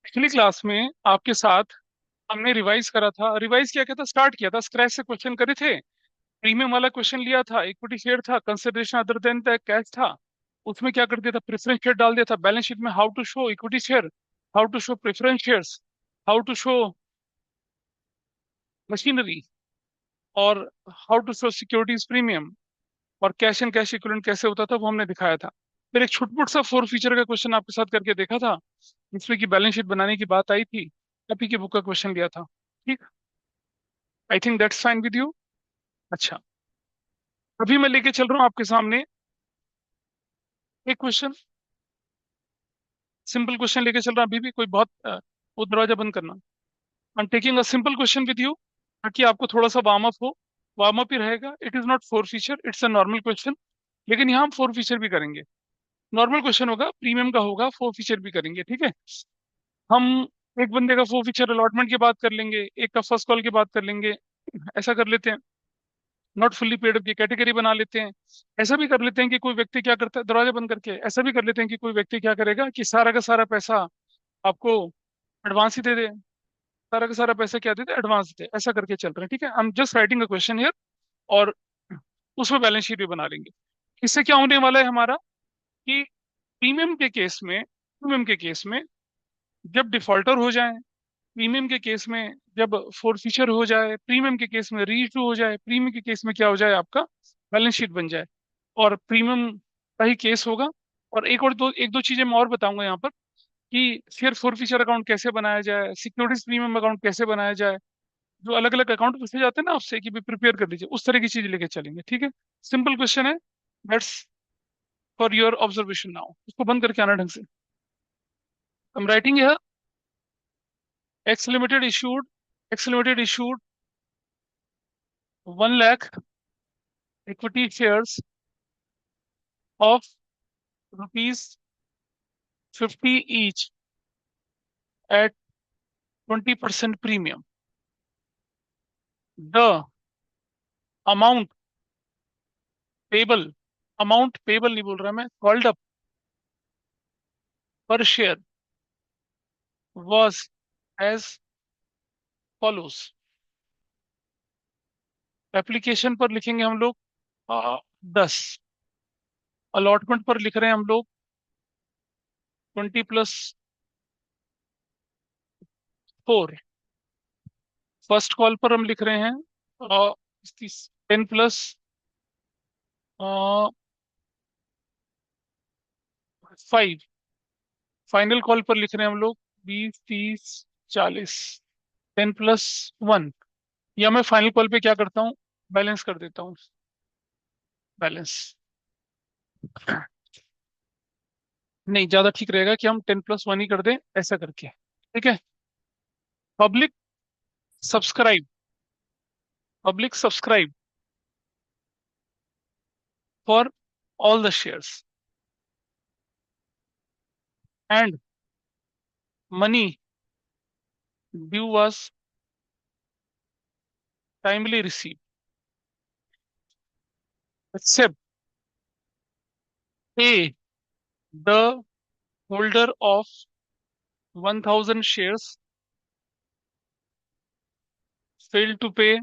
पिछली क्लास में आपके साथ हमने रिवाइज करा था। रिवाइज क्या था, स्टार्ट किया था, स्क्रैच से क्वेश्चन करे थे। प्रीमियम वाला क्वेश्चन लिया था, इक्विटी शेयर था, consideration other than the cash था। उसमें क्या कर दिया था, प्रेफरेंस शेयर डाल दिया था। बैलेंस शीट में how to show equity share, how to show preference shares, how to show machinery, और how to show securities premium, और कैश एंड कैश इक्विवेलेंट कैसे होता था वो हमने दिखाया था। फिर एक छुटपुट सा फोर फीचर का क्वेश्चन आपके साथ करके देखा था, जिसमें कि बैलेंस शीट बनाने की बात आई थी। एपी की बुक का क्वेश्चन लिया था। ठीक, I think that's fine with you. अच्छा, अभी मैं लेके चल रहा हूँ आपके सामने एक क्वेश्चन, सिंपल क्वेश्चन लेके चल रहा हूँ। अभी भी कोई बहुत वो दरवाजा बंद करना। I am taking a simple question with you, ताकि आपको थोड़ा सा वार्म अप हो। वार्म अप ही रहेगा, it is not four feature, it's a normal question. लेकिन यहाँ हम फोर फीचर भी करेंगे। नॉर्मल क्वेश्चन होगा, प्रीमियम का होगा, फोर फीचर भी करेंगे। ठीक है, हम एक बंदे का फोर फीचर अलॉटमेंट की बात कर लेंगे, एक का फर्स्ट कॉल की बात कर लेंगे। ऐसा कर लेते हैं। नॉट फुल्ली पेड अप की कैटेगरी बना लेते हैं। ऐसा भी कर लेते हैं कि कोई व्यक्ति क्या करता है, दरवाजा बंद करके ऐसा भी कर लेते हैं कि कोई व्यक्ति क्या करेगा कि सारा का सारा पैसा आपको एडवांस ही दे दे। सारा का सारा पैसा क्या दे दे, एडवांस दे। ऐसा करके चल रहे हैं। ठीक है, हम just writing a question here, और उसमें बैलेंस शीट भी बना लेंगे। इससे क्या होने वाला है हमारा, कि प्रीमियम के केस में जब डिफॉल्टर हो जाए, प्रीमियम के केस में जब फोर फीचर हो जाए, प्रीमियम के केस में री इशू हो जाए, प्रीमियम के केस में क्या हो जाए, आपका बैलेंस शीट बन जाए। और प्रीमियम का ही केस होगा। और एक दो चीजें मैं और बताऊंगा यहाँ पर, कि फिर फोर फीचर अकाउंट कैसे बनाया जाए, सिक्योरिटीज प्रीमियम अकाउंट कैसे बनाया जाए। जो अलग अलग अकाउंट पूछे जाते हैं ना आपसे कि भी प्रिपेयर कर दीजिए, उस तरह की चीज लेके चलेंगे। ठीक है, सिंपल क्वेश्चन है। That's for your observation now. उसको बंद करके आना ढंग से। I'm writing here, X Limited issued 1 lakh equity shares of rupees 50 each at 20% premium. The amount payable, amount payable नहीं बोल रहा मैं, called up per share was as follows. Application पर लिखेंगे हम लोग 10। अलॉटमेंट पर लिख रहे हैं हम लोग 20+4। फर्स्ट कॉल पर हम लिख रहे हैं 10+5। फाइनल कॉल पर लिख रहे हैं हम लोग 20, 30, 40। 10+1। या मैं फाइनल कॉल पे क्या करता हूँ, बैलेंस कर देता हूँ। बैलेंस नहीं, ज्यादा ठीक रहेगा कि हम 10+1 ही कर दें, ऐसा करके। ठीक है, public subscribe, public subscribe for all the shares, and money due was timely receive, except a the holder of 1000 shares failed to pay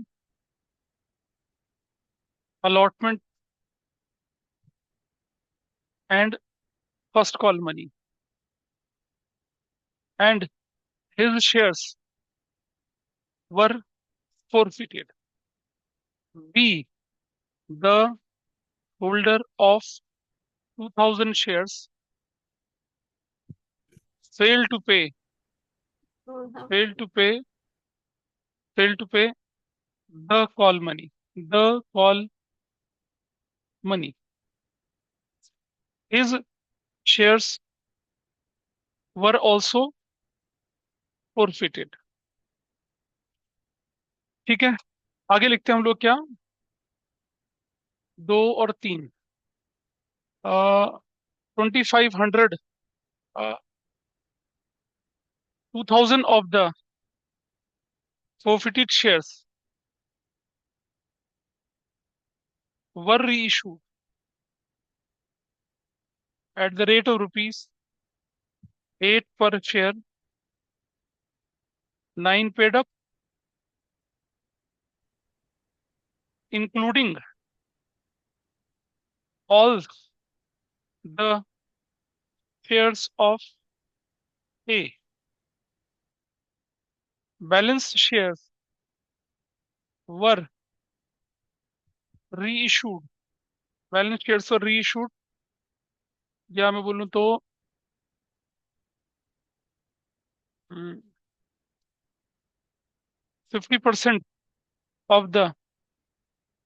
allotment and first call money, and his shares were forfeited. B, the holder of 2000 shares failed to pay, failed to pay, failed to pay the call money, the call money. His shares were also forfeited. ठीक है, आगे लिखते हैं हम लोग क्या, 2 और 3। 2500, 2000 of the forfeited shares were reissued at the rate of rupees 8 per share 9 paid up including all the shares of A, balance shares वर री इशूड, बैलेंस शेयर्स वर री इशूड, या मैं बोलूं तो 50% of the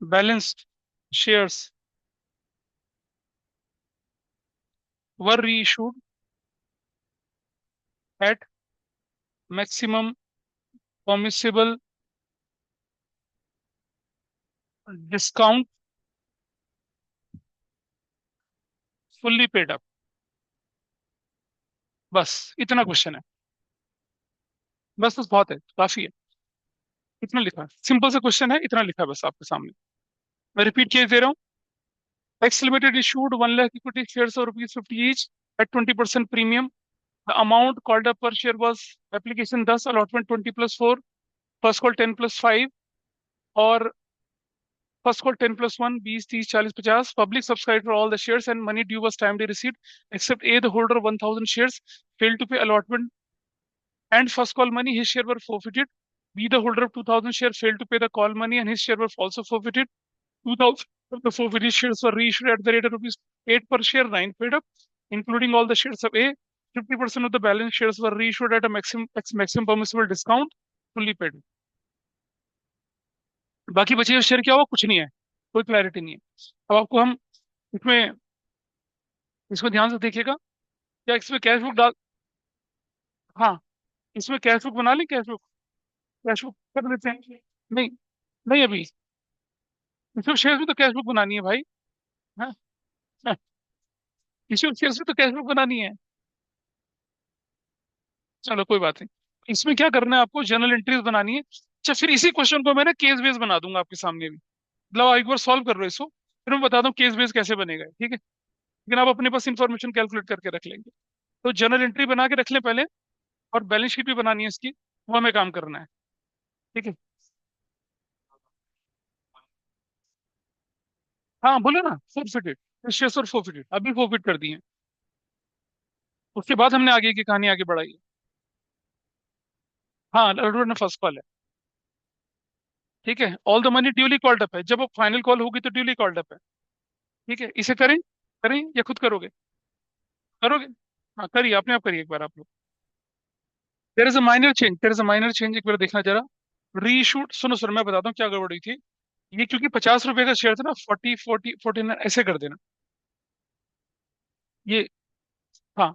balanced shares were reissued at maximum permissible discount, fully paid up। बस इतना question है। बस बहुत है, काफी है। इतना लिखा है, सिंपल सा क्वेश्चन है, इतना लिखा है बस आपके सामने। मैं रिपीट किए दे रहा हूँ। X limited issued 1 lakh equity shares और ₹50 each at 20% premium। The amount called up per share was application 10, allotment 20+4, first call 10+5, और first call 10+1, 20, 30, 40, 50। Public subscribe for all the shares and money due was timely received except A, the holder of 1000 shares failed to pay allotment and first call money, his share were forfeited। B, the holder of 2000 shares failed to pay the call money and his share were also forfeited। 2000 of the forfeited shares were reissued at the rate of rupees 8 per share, 9 paid up, including all the shares of A। 50% of the balance shares were reissued at a maximum permissible discount, fully paid। बाकी बचे हुए share क्या हुआ, कुछ नहीं है, कोई clarity नहीं है। अब आपको हम इसमें, इसको ध्यान से देखिएगा। क्या इसमें कैश बुक डाल, हाँ, इसमें कैश बुक बना लें, कैश बुक, कैश बुक कर लेते हैं। नहीं, नहीं अभी, इसमें शेयर्स में तो कैश बुक बनानी है भाई। हाँ, हाँ, इसमें शेयर्स में तो कैश बुक बनानी है। चलो कोई बात नहीं। इसमें क्या करना है आपको, जर्नल एंट्रीज बनानी है। अच्छा, फिर इसी क्वेश्चन को मैं ना केस बेस बना दूंगा आपके सामने भी। मतलब आप एक बार सॉल्व कर रहे हो इसको, फिर मैं बता दूं केस बेस कैसे बनेगा, ठीक है। लेकिन आप अपने पास इंफॉर्मेशन कैलकुलेट करके रख लेंगे। तो जर्नल एंट्री बना के रख लें पहले, और बैलेंस शीट भी बनानी है इसकी, वो हमें काम करना है, ठीक है। हाँ बोले ना, फोरफिटेड शेयर्स और फोरफिटेड, अभी फोरफिट कर दिए हैं। उसके बाद हमने आगे की कहानी आगे बढ़ाई है। हाँ, एडवर्ड ने फर्स्ट कॉल है, ठीक है। All the money duly called up है, जब वो फाइनल कॉल होगी तो ड्यूली कॉल्ड अप है, ठीक है। इसे करें, करें या खुद करोगे, करोगे। हाँ करिए, अपने आप करिए एक बार आप लोग। There is a minor change, there is a minor change, एक बार देखना जरा। री इशूड, सुनो सर मैं बताता हूँ क्या गड़बड़ हुई थी। ये क्योंकि 50 रुपए का शेयर था ना, 40, 49 ऐसे कर देना ये। हाँ,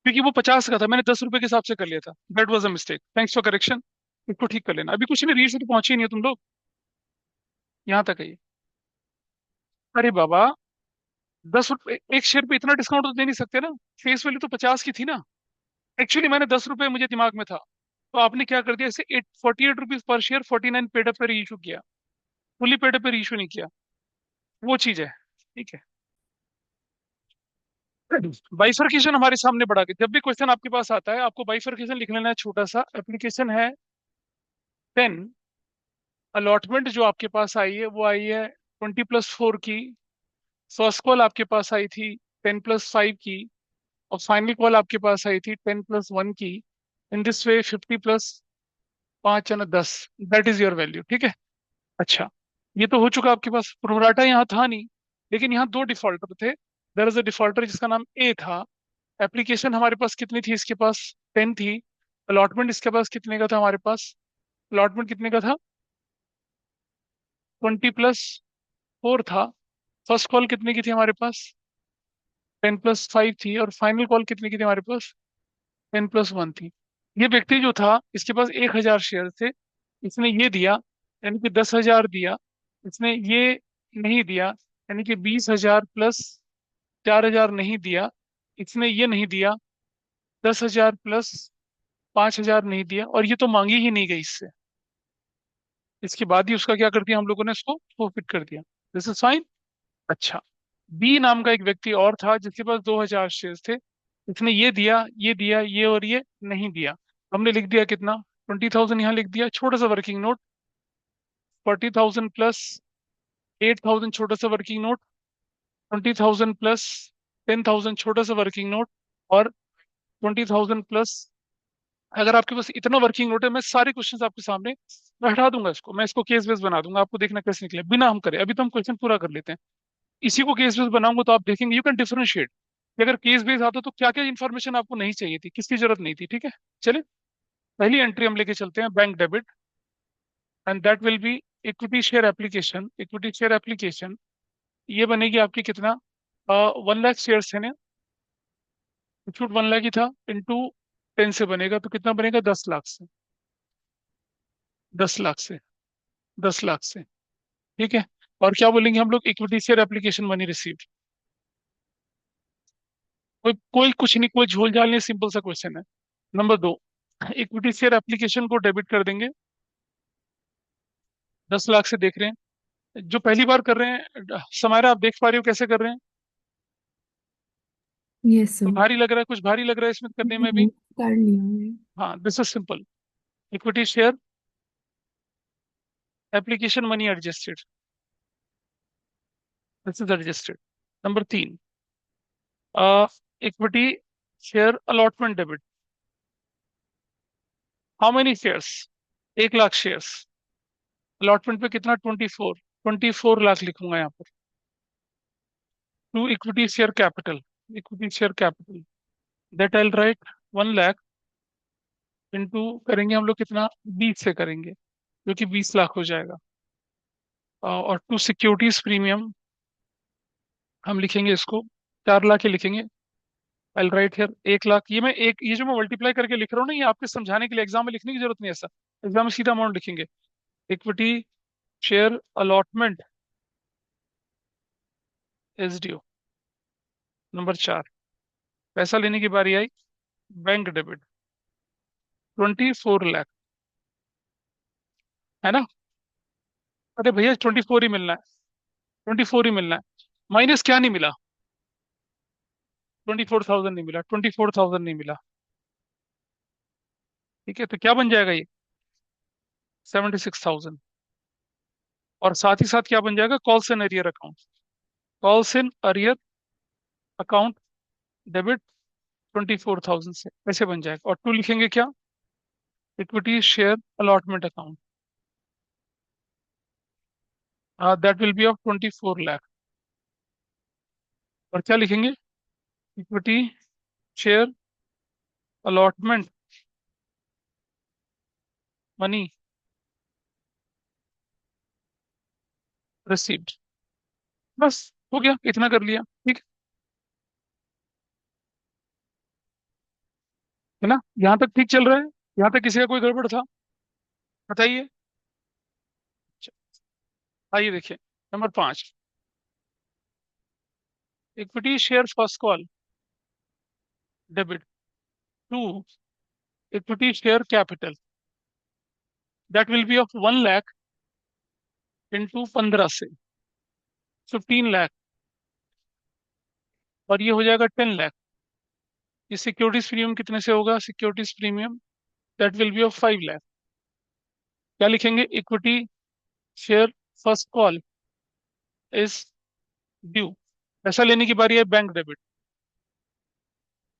क्योंकि वो 50 का था, मैंने 10 रुपए के हिसाब से कर लिया था। That was a mistake, thanks for correction. इसको ठीक कर लेना। अभी कुछ नहीं, री से तो पहुंचे ही नहीं हो तुम लोग, यहाँ तक है ये। अरे बाबा, 10 रुपए एक शेयर पे, इतना डिस्काउंट तो दे नहीं सकते ना। फेस वैल्यू तो 50 की थी ना। एक्चुअली मैंने 10 रुपए मुझे दिमाग में था, तो आपने क्या कर दिया, इसे 48 rupees per share 49 paid up पर इशू किया, फुली पेड अप पर इशू नहीं किया। वो चीज है, ठीक है। बाइफर्केशन हमारे सामने बढ़ा के, जब भी क्वेश्चन आपके पास आता है आपको बाइफर्केशन लिख लेना है, छोटा सा एप्लीकेशन है 10। अलॉटमेंट जो आपके पास आई है वो आई है 20+4 की। फर्स्ट कॉल आपके पास आई थी 10+5 की, और फाइनल कॉल आपके पास आई थी 10+1 की। In this way 50+5 10, that is your value, ठीक है। अच्छा, ये तो हो चुका आपके पास। प्रोराटा यहाँ था नहीं, लेकिन यहाँ दो डिफॉल्टर थे। देयर इज अ डिफॉल्टर जिसका नाम ए था। एप्लीकेशन हमारे पास कितनी थी, इसके पास 10 थी। अलॉटमेंट इसके पास कितने का था, हमारे पास अलॉटमेंट कितने का था, 20+4 था। फर्स्ट कॉल कितने की थी हमारे पास, 10+5 थी, और फाइनल कॉल कितने की थी हमारे पास, 10+1 थी। ये व्यक्ति जो था, इसके पास 1000 शेयर थे। इसने ये दिया, यानी कि 10,000 दिया। इसने ये नहीं दिया, यानी कि 20,000 प्लस 4,000 नहीं दिया। इसने ये नहीं दिया, 10,000 प्लस 5,000 नहीं दिया, और ये तो मांगी ही नहीं गई इससे। इसके बाद ही उसका क्या कर दिया हम लोगों ने, इसको फोरफिट कर दिया। This is fine. अच्छा, बी नाम का एक व्यक्ति और था जिसके पास 2,000 शेयर थे। इसने ये दिया, ये दिया, ये और ये नहीं दिया। हमने लिख दिया कितना, 20,000 यहाँ लिख दिया, छोटा सा वर्किंग नोट। 40,000 प्लस 8,000 छोटा सा वर्किंग नोट। 20,000 प्लस 10,000 छोटा सा वर्किंग नोट। और 20,000 प्लस, अगर आपके पास इतना वर्किंग नोट है, मैं सारे क्वेश्चंस आपके सामने, मैं हटा दूंगा इसको, मैं इसको केस बेस बना दूंगा, आपको देखना कैसे निकले बिना हम करे। अभी तो हम क्वेश्चन पूरा कर लेते हैं। इसी को केस बेस बनाऊंगा तो आप देखेंगे, यू कैन डिफरेंशिएट कि अगर केस बेस आता तो क्या क्या इन्फॉर्मेशन आपको नहीं चाहिए थी, किसकी जरूरत नहीं थी। ठीक है, चलिए पहली एंट्री हम लेके चलते हैं, bank debit, and that will B equity share application. Equity share application ये बनेगी आपकी कितना, 1 लाख शेयर है ना, छूट 1 लाख ही था, इंटू 10 से बनेगा तो कितना बनेगा, 10 लाख से। 10 लाख से, 10 लाख से। ठीक है। और क्या बोलेंगे हम लोग, equity share application money receive. कोई कोई कुछ नहीं, कोई झोल झाल नहीं, सिंपल सा क्वेश्चन है। नंबर 2, इक्विटी शेयर एप्लीकेशन को डेबिट कर देंगे। 10 लाख से देख रहे हैं, जो पहली बार कर रहे हैं समायरा, आप देख पा रहे हो कैसे कर रहे हैं? यस कोई सर। भारी लग रहा है, कुछ भारी लग रहा है इसमें करने में भी? नहीं, कर लिया है। हाँ, this is simple. Equity share application money adjusted, this is adjusted. Number 3, equity share allotment debit. How many shares? 1 lakh shares. Allotment पे कितना, 24 लिखूंगा यहाँ पर। To equity share capital, equity share capital, that I write 1 lakh into करेंगे हम लोग कितना, 20 से करेंगे, जो कि 20 लाख हो जाएगा। और टू सिक्योरिटीज प्रीमियम हम लिखेंगे इसको, 4 लाख ही लिखेंगे। आई राइट हियर 1 लाख। ये मैं एक, ये जो मैं मल्टीप्लाई करके लिख रहा हूँ ना, ये आपके समझाने के लिए, एग्जाम में लिखने की जरूरत नहीं है ऐसा। एग्जाम में सीधा अमाउंट लिखेंगे। Equity share allotment is due. Number 4, पैसा लेने की बारी आई, बैंक डेबिट 24 लाख, है ना? अरे भैया 24 ही मिलना है, 24 ही मिलना है। माइनस क्या नहीं मिला? 24,000 नहीं मिला, 24,000 नहीं मिला। ठीक है, तो क्या बन जाएगा ये, 76,000। और साथ ही साथ क्या बन जाएगा, calls and arrear account. Calls in arrear account debit 24,000 से ऐसे बन जाएगा। और टू लिखेंगे क्या, equity share allotment account, that will be of 24 lakh. और क्या लिखेंगे, equity share allotment money received. बस, हो गया, इतना कर लिया। ठीक है ना, यहाँ तक ठीक चल रहा है? यहाँ तक किसी का कोई गड़बड़ था? बताइए। अच्छा, आइए देखिए। Number 5, equity share first call debit to equity share capital, that will be of 1 lakh into 15 से 15 लाख। और ये हो जाएगा 10 लाख। ये सिक्योरिटीज प्रीमियम कितने से होगा, securities premium that will be of 5 lakh. क्या लिखेंगे, equity share first call is due. पैसा लेने की बारी है, बैंक डेबिट।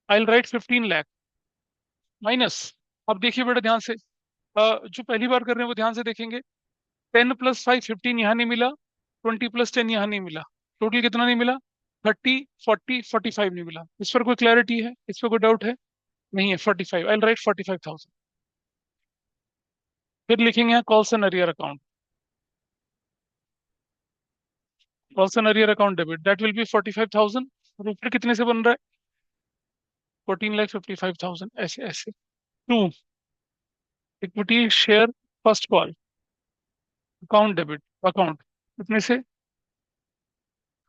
आई राइट 15 लाख माइनस। अब देखिए बेटा ध्यान से, जो पहली बार कर रहे हैं वो ध्यान से देखेंगे। 10 + 5 15 यहाँ नहीं मिला, 20 + 10 यहाँ नहीं मिला, टोटल कितना नहीं मिला, 30 40 45 नहीं मिला। इस पर कोई क्लैरिटी है, इस पर कोई डाउट है? नहीं है। 45, आई राइट 45,000। फिर लिखेंगे यहाँ calls and arrear account, calls and arrear account debit that will B 45,000। और ऊपर कितने से बन रहा है, 14,55,000, ऐसे ऐसे। To equity share first call account debit account कितने से,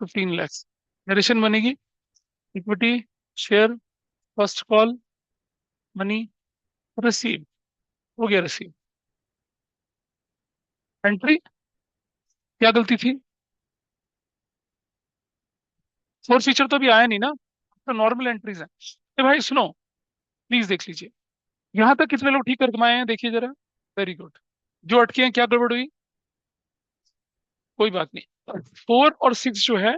15 लाख। नरेशन बनेगी, equity share first call money receive. हो गया रिसीव। एंट्री, क्या गलती थी? फोर फीचर तो अभी आया नहीं ना, तो नॉर्मल एंट्रीज है। भाई सुनो, प्लीज देख लीजिए। यहां तक कितने लोग ठीक कर कमाए हैं, देखिए जरा। Very good. जो अटके हैं, क्या गड़बड़ हुई? कोई बात नहीं। 4 और 6 जो है,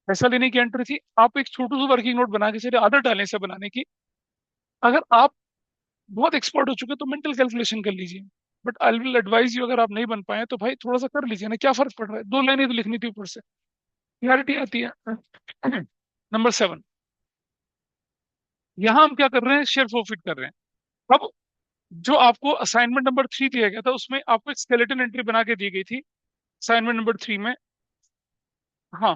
पैसा लेने की एंट्री थी। आप एक छोटू सा वर्किंग नोट बना के, सिर्फ आदत डालें से बनाने की। अगर आप बहुत एक्सपर्ट हो चुके हैं तो मेंटल कैलकुलेशन कर लीजिए। But I will advise you, अगर आप नहीं बन पाए तो भाई थोड़ा सा कर लीजिए ना, क्या फर्क पड़ रहा है, 2 लाइनें तो लिखनी थी ऊपर से, क्लैरिटी आती है। नंबर 7, यहाँ हम क्या कर रहे हैं, शेयर फॉरफिट कर रहे हैं। अब जो आपको असाइनमेंट नंबर 3 दिया गया था, उसमें आपको एक स्केलेटन एंट्री बना के दी गई थी असाइनमेंट नंबर 3 में। हाँ,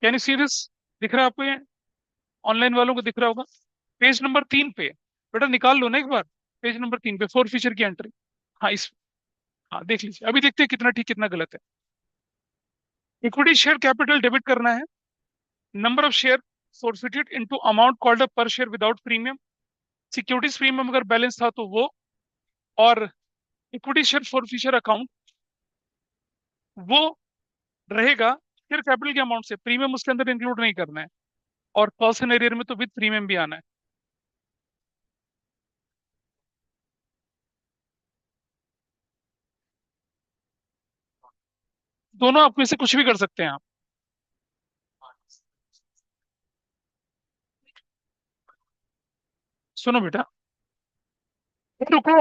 कैन यू सी दिस? दिख रहा है आपको ये? ऑनलाइन वालों को दिख रहा होगा। पेज नंबर 3 पे, बेटा निकाल लो ना एक बार। पेज नंबर 3 पे फोर फीचर की एंट्री। हाँ इस, हाँ देख लीजिए, अभी देखते हैं कितना ठीक कितना गलत है। इक्विटी शेयर कैपिटल डेबिट करना है। Number of share forfeited into amount called up per share without premium. Securities premium अगर बैलेंस था तो वो, और इक्विटी शेयर फॉरफिचर अकाउंट वो रहेगा शेयर कैपिटल के अमाउंट से, प्रीमियम उसके अंदर इंक्लूड नहीं करना है। और कॉस्ट एंड एरियर में तो विद प्रीमियम भी आना है। दोनों आप में से कुछ भी कर सकते हैं आप। सुनो बेटा, रुको।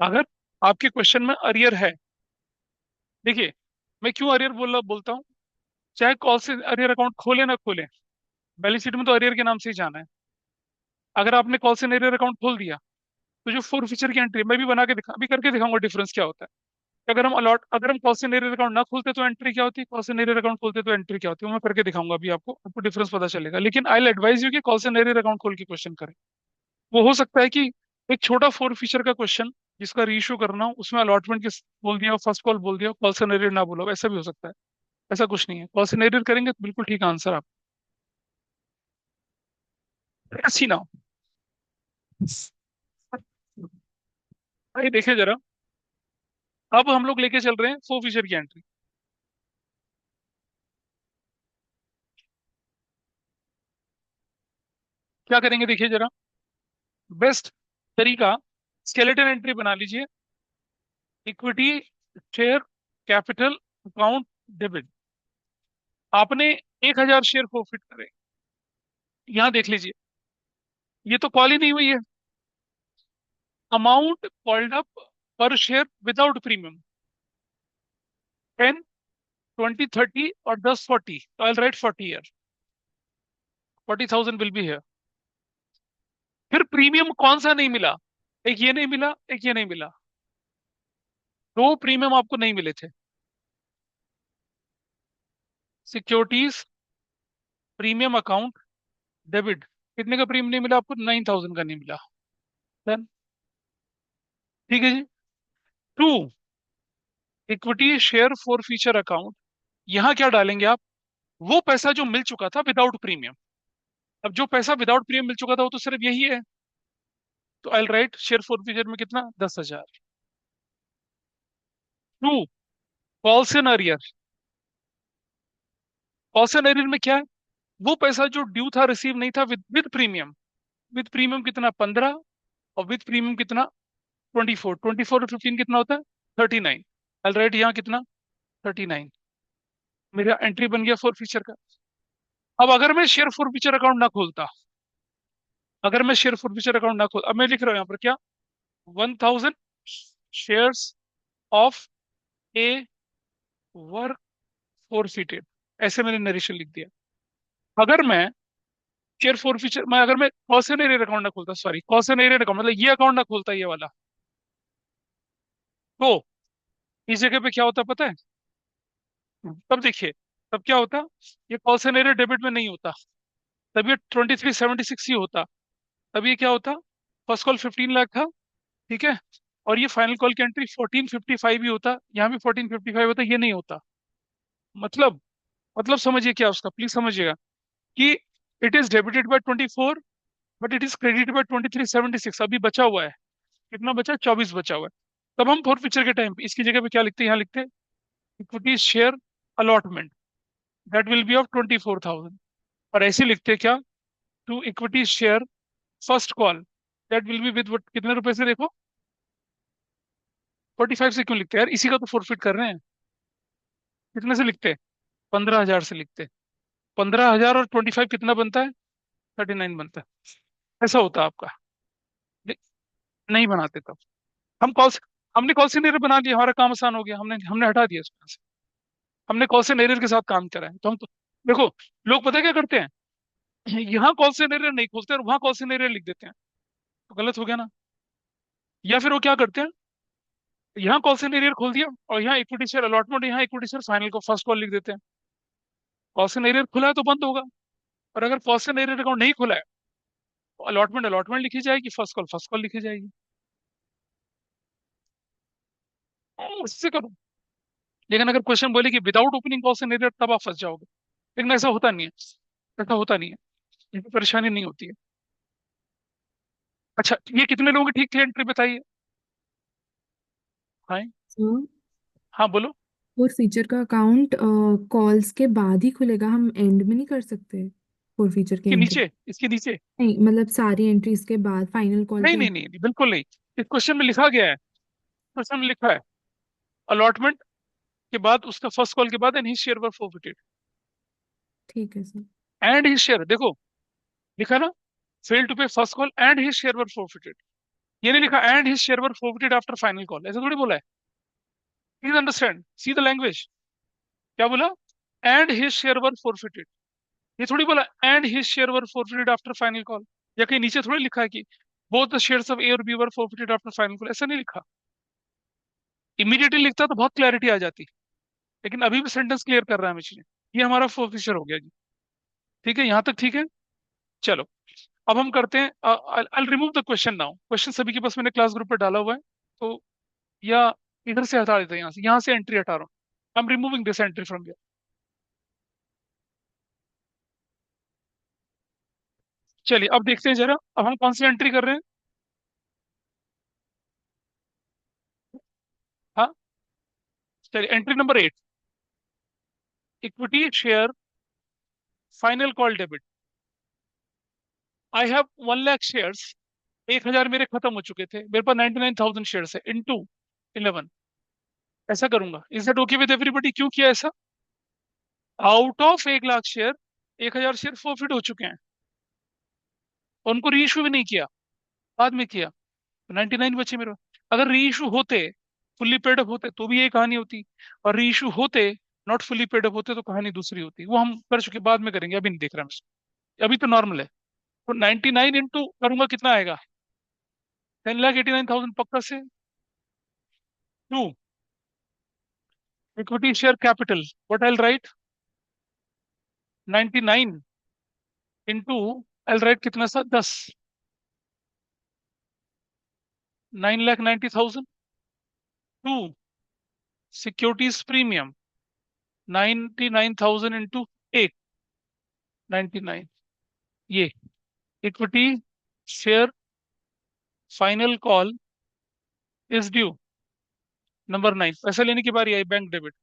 अगर आपके क्वेश्चन में अरियर है, देखिए, मैं क्यों अरियर बोलता हूँ। चाहे कॉल से अरियर अकाउंट खोले ना खोले, बैलेंस शीट में तो अरियर के नाम से ही जाना है। अगर आपने कॉल से अरियर अकाउंट खोल दिया, तो जो फोर फीचर की एंट्री, मैं भी बना के दिखा, अभी करके दिखाऊंगा डिफरेंस क्या होता है। अगर हम कॉल से एरियर अकाउंट ना खोलते तो एंट्री क्या होती, कॉल से एरियर अकाउंट खोलते तो एंट्री क्या होती है, वो मैं करके दिखाऊंगा अभी आपको, आपको डिफरेंस पता चलेगा। लेकिन आई एडवाइज यू कि कॉल से एरियर अकाउंट खोल के क्वेश्चन करें। वो हो सकता है कि एक छोटा फोर फीचर का क्वेश्चन जिसका रीइश्यू करना हो, उसमें अलॉटमेंट के बोल दिया, फर्स्ट कॉल बोल दिया, कॉल से एरियर ना बोला हो, ऐसा भी हो सकता है। ऐसा कुछ नहीं है, कॉल से एरियर करेंगे तो बिल्कुल ठीक आंसर आप। ऐसी ना हो। भाई देखिए जरा, अब हम लोग लेके चल रहे हैं फोर फीचर की एंट्री। क्या करेंगे देखिए जरा, बेस्ट तरीका, स्केलेटन एंट्री बना लीजिए। Equity share capital account debit. आपने 1,000 शेयर प्रॉफिट करे। यहाँ देख लीजिए, ये तो कॉल ही नहीं हुई है। Amount called up per share without premium, 10, 20, 30 और 10, 40, तो I write 40 here, 40,000 will be here. फिर प्रीमियम कौन सा नहीं मिला? एक ये नहीं मिला, एक ये नहीं मिला। दो प्रीमियम आपको नहीं मिले थे। सिक्योरिटीज प्रीमियम अकाउंट डेबिट, कितने का प्रीमियम नहीं मिला आपको? 9,000 का नहीं मिला। Done। ठीक है जी। To, equity share forfeiture account. यहाँ क्या डालेंगे आप? वो पैसा जो मिल चुका था विदाउट प्रीमियम। अब जो पैसा विदाउट प्रीमियम मिल चुका था वो तो सिर्फ यही है। तो I write share forfeiture में कितना, 10,000। To, calls in arrear. Calls in arrear में क्या है? वो पैसा जो ड्यू था, रिसीव नहीं था, with with premium. With premium कितना, 15। और विद प्रीमियम कितना, 24। 24 और 15 कितना होता है, 39। आई राइट यहाँ कितना, 39। मेरा एंट्री बन गया फोर फीचर का। अब अगर मैं शेयर फॉर फ्यूचर अकाउंट ना खोलता, अगर मैं शेयर फॉर फ्यूचर अकाउंट ना खोल, अब मैं लिख रहा हूँ यहाँ पर क्या, 1,000 shares of A were forfeited, ऐसे मैंने नरेशन लिख दिया। अगर मैं शेयर फॉर फ्यूचर, मैं अगर मैं कॉस्ट एंड एरियर अकाउंट ना खोलता, sorry cost and arrear account मतलब ये अकाउंट ना खोलता, ये वाला, तो इस जगह पे क्या होता पता है? तब देखिए, तब क्या होता, ये कॉस्ट एंड एरियर डेबिट में नहीं होता, तब ये 2376 ही होता। तब ये क्या होता, फर्स्ट कॉल 15 लाख था, ठीक है, और ये फाइनल कॉल की एंट्री 1455 ही होता, यहाँ भी 1455 होता, ये नहीं होता। मतलब, समझिए क्या उसका, प्लीज समझिएगा कि it is debited bye 24, but it is credited bye 2376, अभी बचा हुआ है। कितना बचा, 24 बचा हुआ है। तब हम फोर फीचर के टाइम पे इसकी जगह पे क्या लिखते हैं, यहाँ लिखते हैं equity share allotment, that will be of 24,000। और ऐसे लिखते हैं क्या, to equity share first call that will be with कितने रुपए से देखो, 45 से क्यों लिखते हैं यार, इसी का तो फोरफिट कर रहे हैं। कितने से लिखते हैं? 15,000 से लिखते हैं। 15,000 और 25 कितना बनता है? 39 बनता है। ऐसा होता है आपका। ले- नहीं बनाते तब। हम कॉल हमने कॉल सेंटर बना लिया, हमारा काम आसान हो गया, हमने हमने हटा दिया इसमें से। हमने कॉल सेंटर के साथ काम करा है, तो हम तो देखो, लोग पता है क्या करते हैं, यहाँ कॉल सेंटर नहीं खोलते और वहां कॉल सेंटर लिख देते हैं, तो गलत हो गया ना। या फिर वो क्या करते हैं, यहाँ कॉल सेंटर खोल दिया और यहाँ इक्विटी शेयर अलॉटमेंट, यहाँ इक्विटी शेयर फाइनल को फर्स्ट कॉल लिख देते हैं। कॉल सेंटर खुला है तो बंद होगा, और अगर कॉल सेंटर अकाउंट नहीं खुला है तो अलॉटमेंट अलॉटमेंट लिखी जाएगी, फर्स्ट कॉल लिखी जाएगी। उससे करो। लेकिन अगर क्वेश्चन बोले कि विदाउट ओपनिंग कॉल सेंटर, तब आप फंस जाओगे। लेकिन ऐसा होता नहीं है, ऐसा होता नहीं है, इसमें परेशानी नहीं होती है। अच्छा, ये कितने लोगों की ठीक थी एंट्री बताइए। हाँ। सर, हाँ बोलो। और फीचर का अकाउंट कॉल्स के बाद ही खुलेगा, हम एंड में नहीं कर सकते फॉर फीचर की इसके एंट्री? नीचे, इसके नीचे। नहीं, मतलब सारी एंट्रीज के बाद फाइनल कॉल नहीं के। नहीं नहीं नहीं, बिल्कुल नहीं। इस क्वेश्चन में लिखा गया है, क्वेश्चन में लिखा है अलॉटमेंट के बाद, उसका फर्स्ट कॉल के बाद and his share were forfeited. ठीक है सर। एंड हिज शेयर देखो, लिखा ना, फेल टू पे first call and his share were forfeited. ये नहीं लिखा and his share were forfeited after final call, ऐसा थोड़ी बोला है। Please understand, see the language. क्या बोला? And his share were forfeited. ये थोड़ी बोला and his share were forfeited after final call. या कहीं नीचे थोड़ी लिखा है कि बोथ द शेयर्स ऑफ ए और बी वर फोरफिटेड आफ्टर फाइनल कॉल, ऐसा नहीं लिखा। इमीडिएटली लिखता तो बहुत क्लैरिटी आ जाती, लेकिन अभी भी सेंटेंस क्लियर कर रहा है हमें चीजें। ये हमारा फोरफिचर हो गया जी। ठीक है, यहाँ तक ठीक है। चलो, अब हम करते हैं, I remove the question now. Question सभी के पास मैंने क्लास ग्रुप पे डाला हुआ है, तो या इधर से हटा देते हैं, यहाँ से एंट्री हटा रहा हूँ। I am removing this entry from here. चलिए अब देखते हैं जरा, अब हम कौन सी एंट्री कर रहे हैं। हाँ, चलिए entry number 8, equity share final call debit. I have 1 lakh shares, 1,000 मेरे खत्म हो चुके थे, मेरे पास 99,000 शेयर्स है, इनटू 11। ऐसा करूंगा, is that okay with everybody? क्यों किया ऐसा? Out of 1 lakh share, 1,000 share forfeit हो चुके हैं, और उनको री इशू भी नहीं किया, बाद में किया, तो 99 बचे मेरे पास। अगर री इशू होते, फुल्ली पेड अप होते, तो भी ये कहानी होती, और री इशू होते, नॉट फुल्ली पेड अप होते, तो कहानी दूसरी होती। वो हम कर चुके, बाद में करेंगे, अभी नहीं देख रहा मैं इसको। अभी तो नॉर्मल है। तो 99 इंटू करूंगा, कितना आएगा? 10,89,000 पक्का से। To, equity share capital, what I write, 99 into, I write कितना सा, 10, 9,90,000। To, securities premium, 99,000 into 8, 99। ये equity share final call is due, number 9, पैसा लेने की बारी आई, बैंक डेबिट।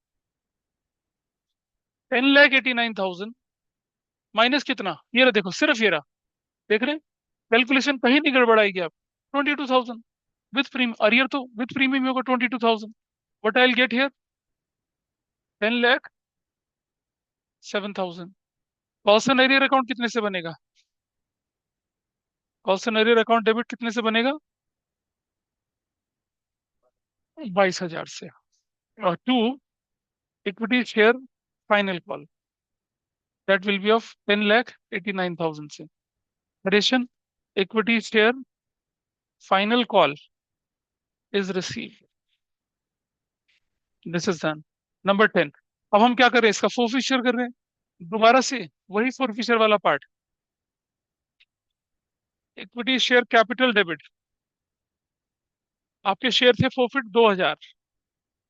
10,89,000 माइनस कितना, ये रहा, देखो सिर्फ ये रहा, देख रहे हैं? कैलकुलेशन कहीं नहीं गड़बड़ाएगी आप। 22,000 विथ प्रीमियम, अरियर तो विथ प्रीमियम होगा 22,000। What I get here, 10,07,000। कॉस्ट एंड अरियर अकाउंट कितने से बनेगा? कॉस्ट एंड अरियर अकाउंट डेबिट कितने से बनेगा? 22,000 से। और to, equity share final call, that will be of 10,89,000 से। रेशन, equity share final call is receive, this is done. Number 10। अब हम क्या कर रहे हैं, इसका फोर फीचर कर रहे हैं दोबारा से, वही फोर फीचर वाला पार्ट। इक्विटी शेयर कैपिटल डेबिट, आपके शेयर थे forfeit 2,000,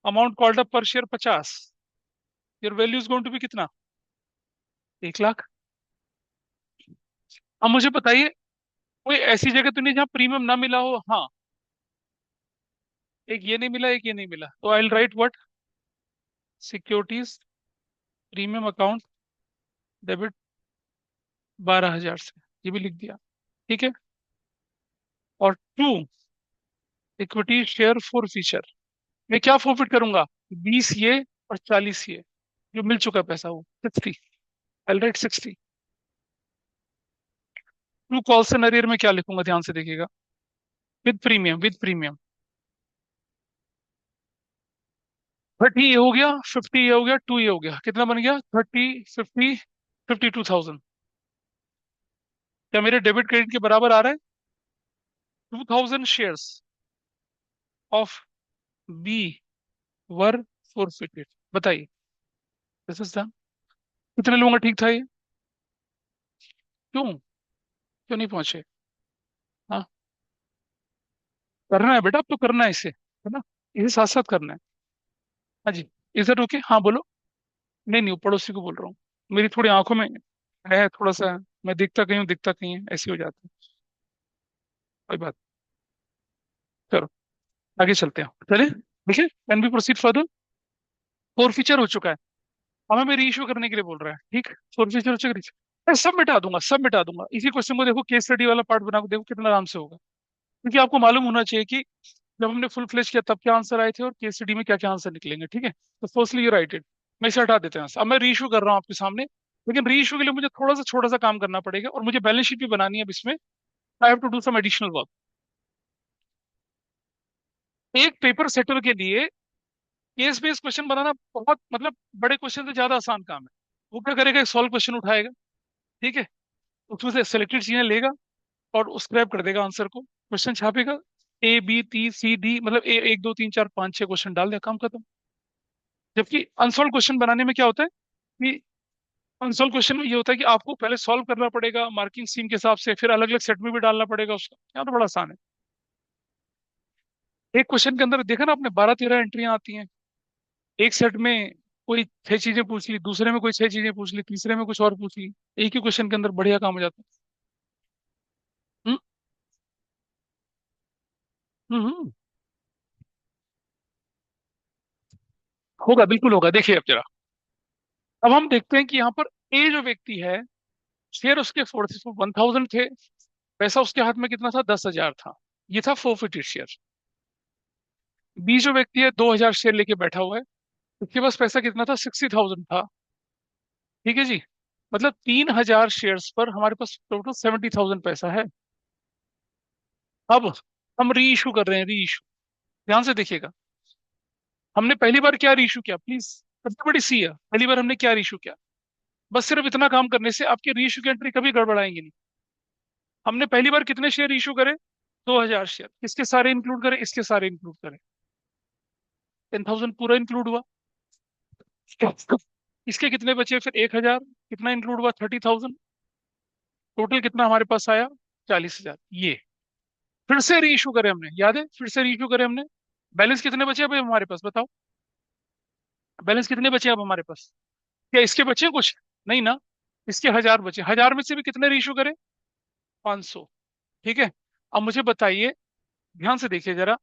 amount called up per share 50, your value is going to be कितना? 1 लाख। अब मुझे बताइए, कोई ऐसी जगह तो नहीं जहां प्रीमियम ना मिला हो? हाँ, एक ये नहीं मिला, एक ये नहीं मिला, तो I will write what, securities premium account debit 12,000 से, ये भी लिख दिया। ठीक है, और to equity share forfeiture. मैं क्या फॉरफिट करूंगा? 20 ये और 40 ये, जो मिल चुका है पैसा, वो 60। I write 60। To calls in arrear में क्या लिखूंगा, ध्यान से देखिएगा। With premium, with premium. 30 ये हो गया, 50 ये हो गया, टू ये हो गया, कितना बन गया? 30, 50, 52,000। क्या मेरे डेबिट क्रेडिट के बराबर आ रहा है? 2,000 shares of B were forfeited. बताइए। This is done. कितने लूंगा? ठीक था ये? क्यों? क्यों नहीं पहुंचे? हाँ, करना है बेटा, अब तो करना है इसे, है ना? इसे साथ साथ करना है। हाँ जी। Is it okay? हाँ बोलो। नहीं नहीं, वो पड़ोसी को बोल रहा हूँ। मेरी थोड़ी आंखों में है थोड़ा सा, मैं दिखता कहीं हूँ दिखता कहीं है, ऐसे हो जाता है। कोई बात। चलो आगे चलते हैं, चलिए। देखिए, can be proceed further. Four feature हो चुका है, हमें मेरी इशू करने के लिए बोल रहा है, ठीक। फोर फीचर हो चुका है। मैं सब मिटा दूंगा, सब मिटा दूंगा। इसी क्वेश्चन को देखो, केस स्टडी वाला पार्ट बना के देखो कितना आराम से होगा। क्योंकि आपको मालूम होना चाहिए कि जब हमने फुल फ्लेश किया तब क्या आंसर आए थे, और केस स्टडी में क्या क्या आंसर निकलेंगे, ठीक है। तो फर्स्टली यू राइट इट। मैं इसे हटा देते हैं अब मैं री इशू कर रहा हूँ आपके सामने। लेकिन री इशू के लिए मुझे थोड़ा सा छोटा सा काम करना पड़ेगा, और मुझे बैलेंस शीट भी बनानी है अब इसमें। I have to do some additional work. एक पेपर सेटर के लिए केस बेस्ड क्वेश्चन बनाना बहुत, मतलब बड़े क्वेश्चन से ज्यादा आसान काम है। वो क्या करेगा, एक सॉल्व क्वेश्चन उठाएगा, ठीक है, उसमें से सिलेक्टेड चीजें लेगा और स्क्रैप कर देगा आंसर को, क्वेश्चन छापेगा। A B T C D, मतलब ए 1 2 3 4 5 6 क्वेश्चन डाल दिया, काम खत्म। जबकि अनसॉल्व क्वेश्चन बनाने में क्या होता है कि अनसॉल्व क्वेश्चन में ये होता है कि आपको पहले सॉल्व करना पड़ेगा मार्किंग स्कीम के हिसाब से, फिर अलग अलग सेट में भी डालना पड़ेगा उसका। यहाँ तो बड़ा आसान है। एक क्वेश्चन के अंदर देखा ना आपने, 12 13 एंट्रियां आती हैं एक सेट में। कोई 6 चीजें पूछ ली, दूसरे में कोई 6 चीजें पूछ ली, तीसरे में कुछ और पूछ ली। एक ही क्वेश्चन के अंदर बढ़िया काम हो जाता है। हम्म। होगा, बिल्कुल होगा। देखिए अब जरा, अब हम देखते हैं कि यहाँ पर ए जो व्यक्ति है, शेयर उसके 1,000 थे, पैसा उसके हाथ में कितना था? 10,000 था। ये था फोरफिटेड शेयर। बी जो व्यक्ति है, 2,000 शेयर लेके बैठा हुआ है, उसके पास पैसा कितना था? 60,000 था। ठीक है जी। मतलब 3,000 शेयर्स पर हमारे पास टोटल 70,000 पैसा है। अब हम री इशू कर रहे हैं, री इशू। ध्यान से देखिएगा। हमने पहली बार क्या री इशू किया, प्लीज, सबसे बड़ी सी है, पहली बार हमने क्या री इशू किया। बस सिर्फ इतना काम करने से आपकी री इशू की एंट्री कभी गड़बड़ाएंगी नहीं। हमने पहली बार कितने शेयर इशू करे? 2,000 शेयर। इसके सारे इंक्लूड करें, इसके सारे इंक्लूड करें, 10,000 पूरा इंक्लूड हुआ। इसके कितने बचे फिर? 1,000। कितना इंक्लूड हुआ? 30,000। टोटल कितना हमारे पास आया? 40,000। ये फिर से री इशू करे हमने, याद है? फिर से री इशू करे हमने। बैलेंस कितने बचे अब हमारे पास, बताओ। बैलेंस कितने बचे अब हमारे पास? क्या इसके बचे हैं कुछ? नहीं ना। इसके 1,000 बचे, 1,000 में से भी कितने री इशू करें? 500। ठीक है। अब मुझे बताइए, ध्यान से देखिए जरा,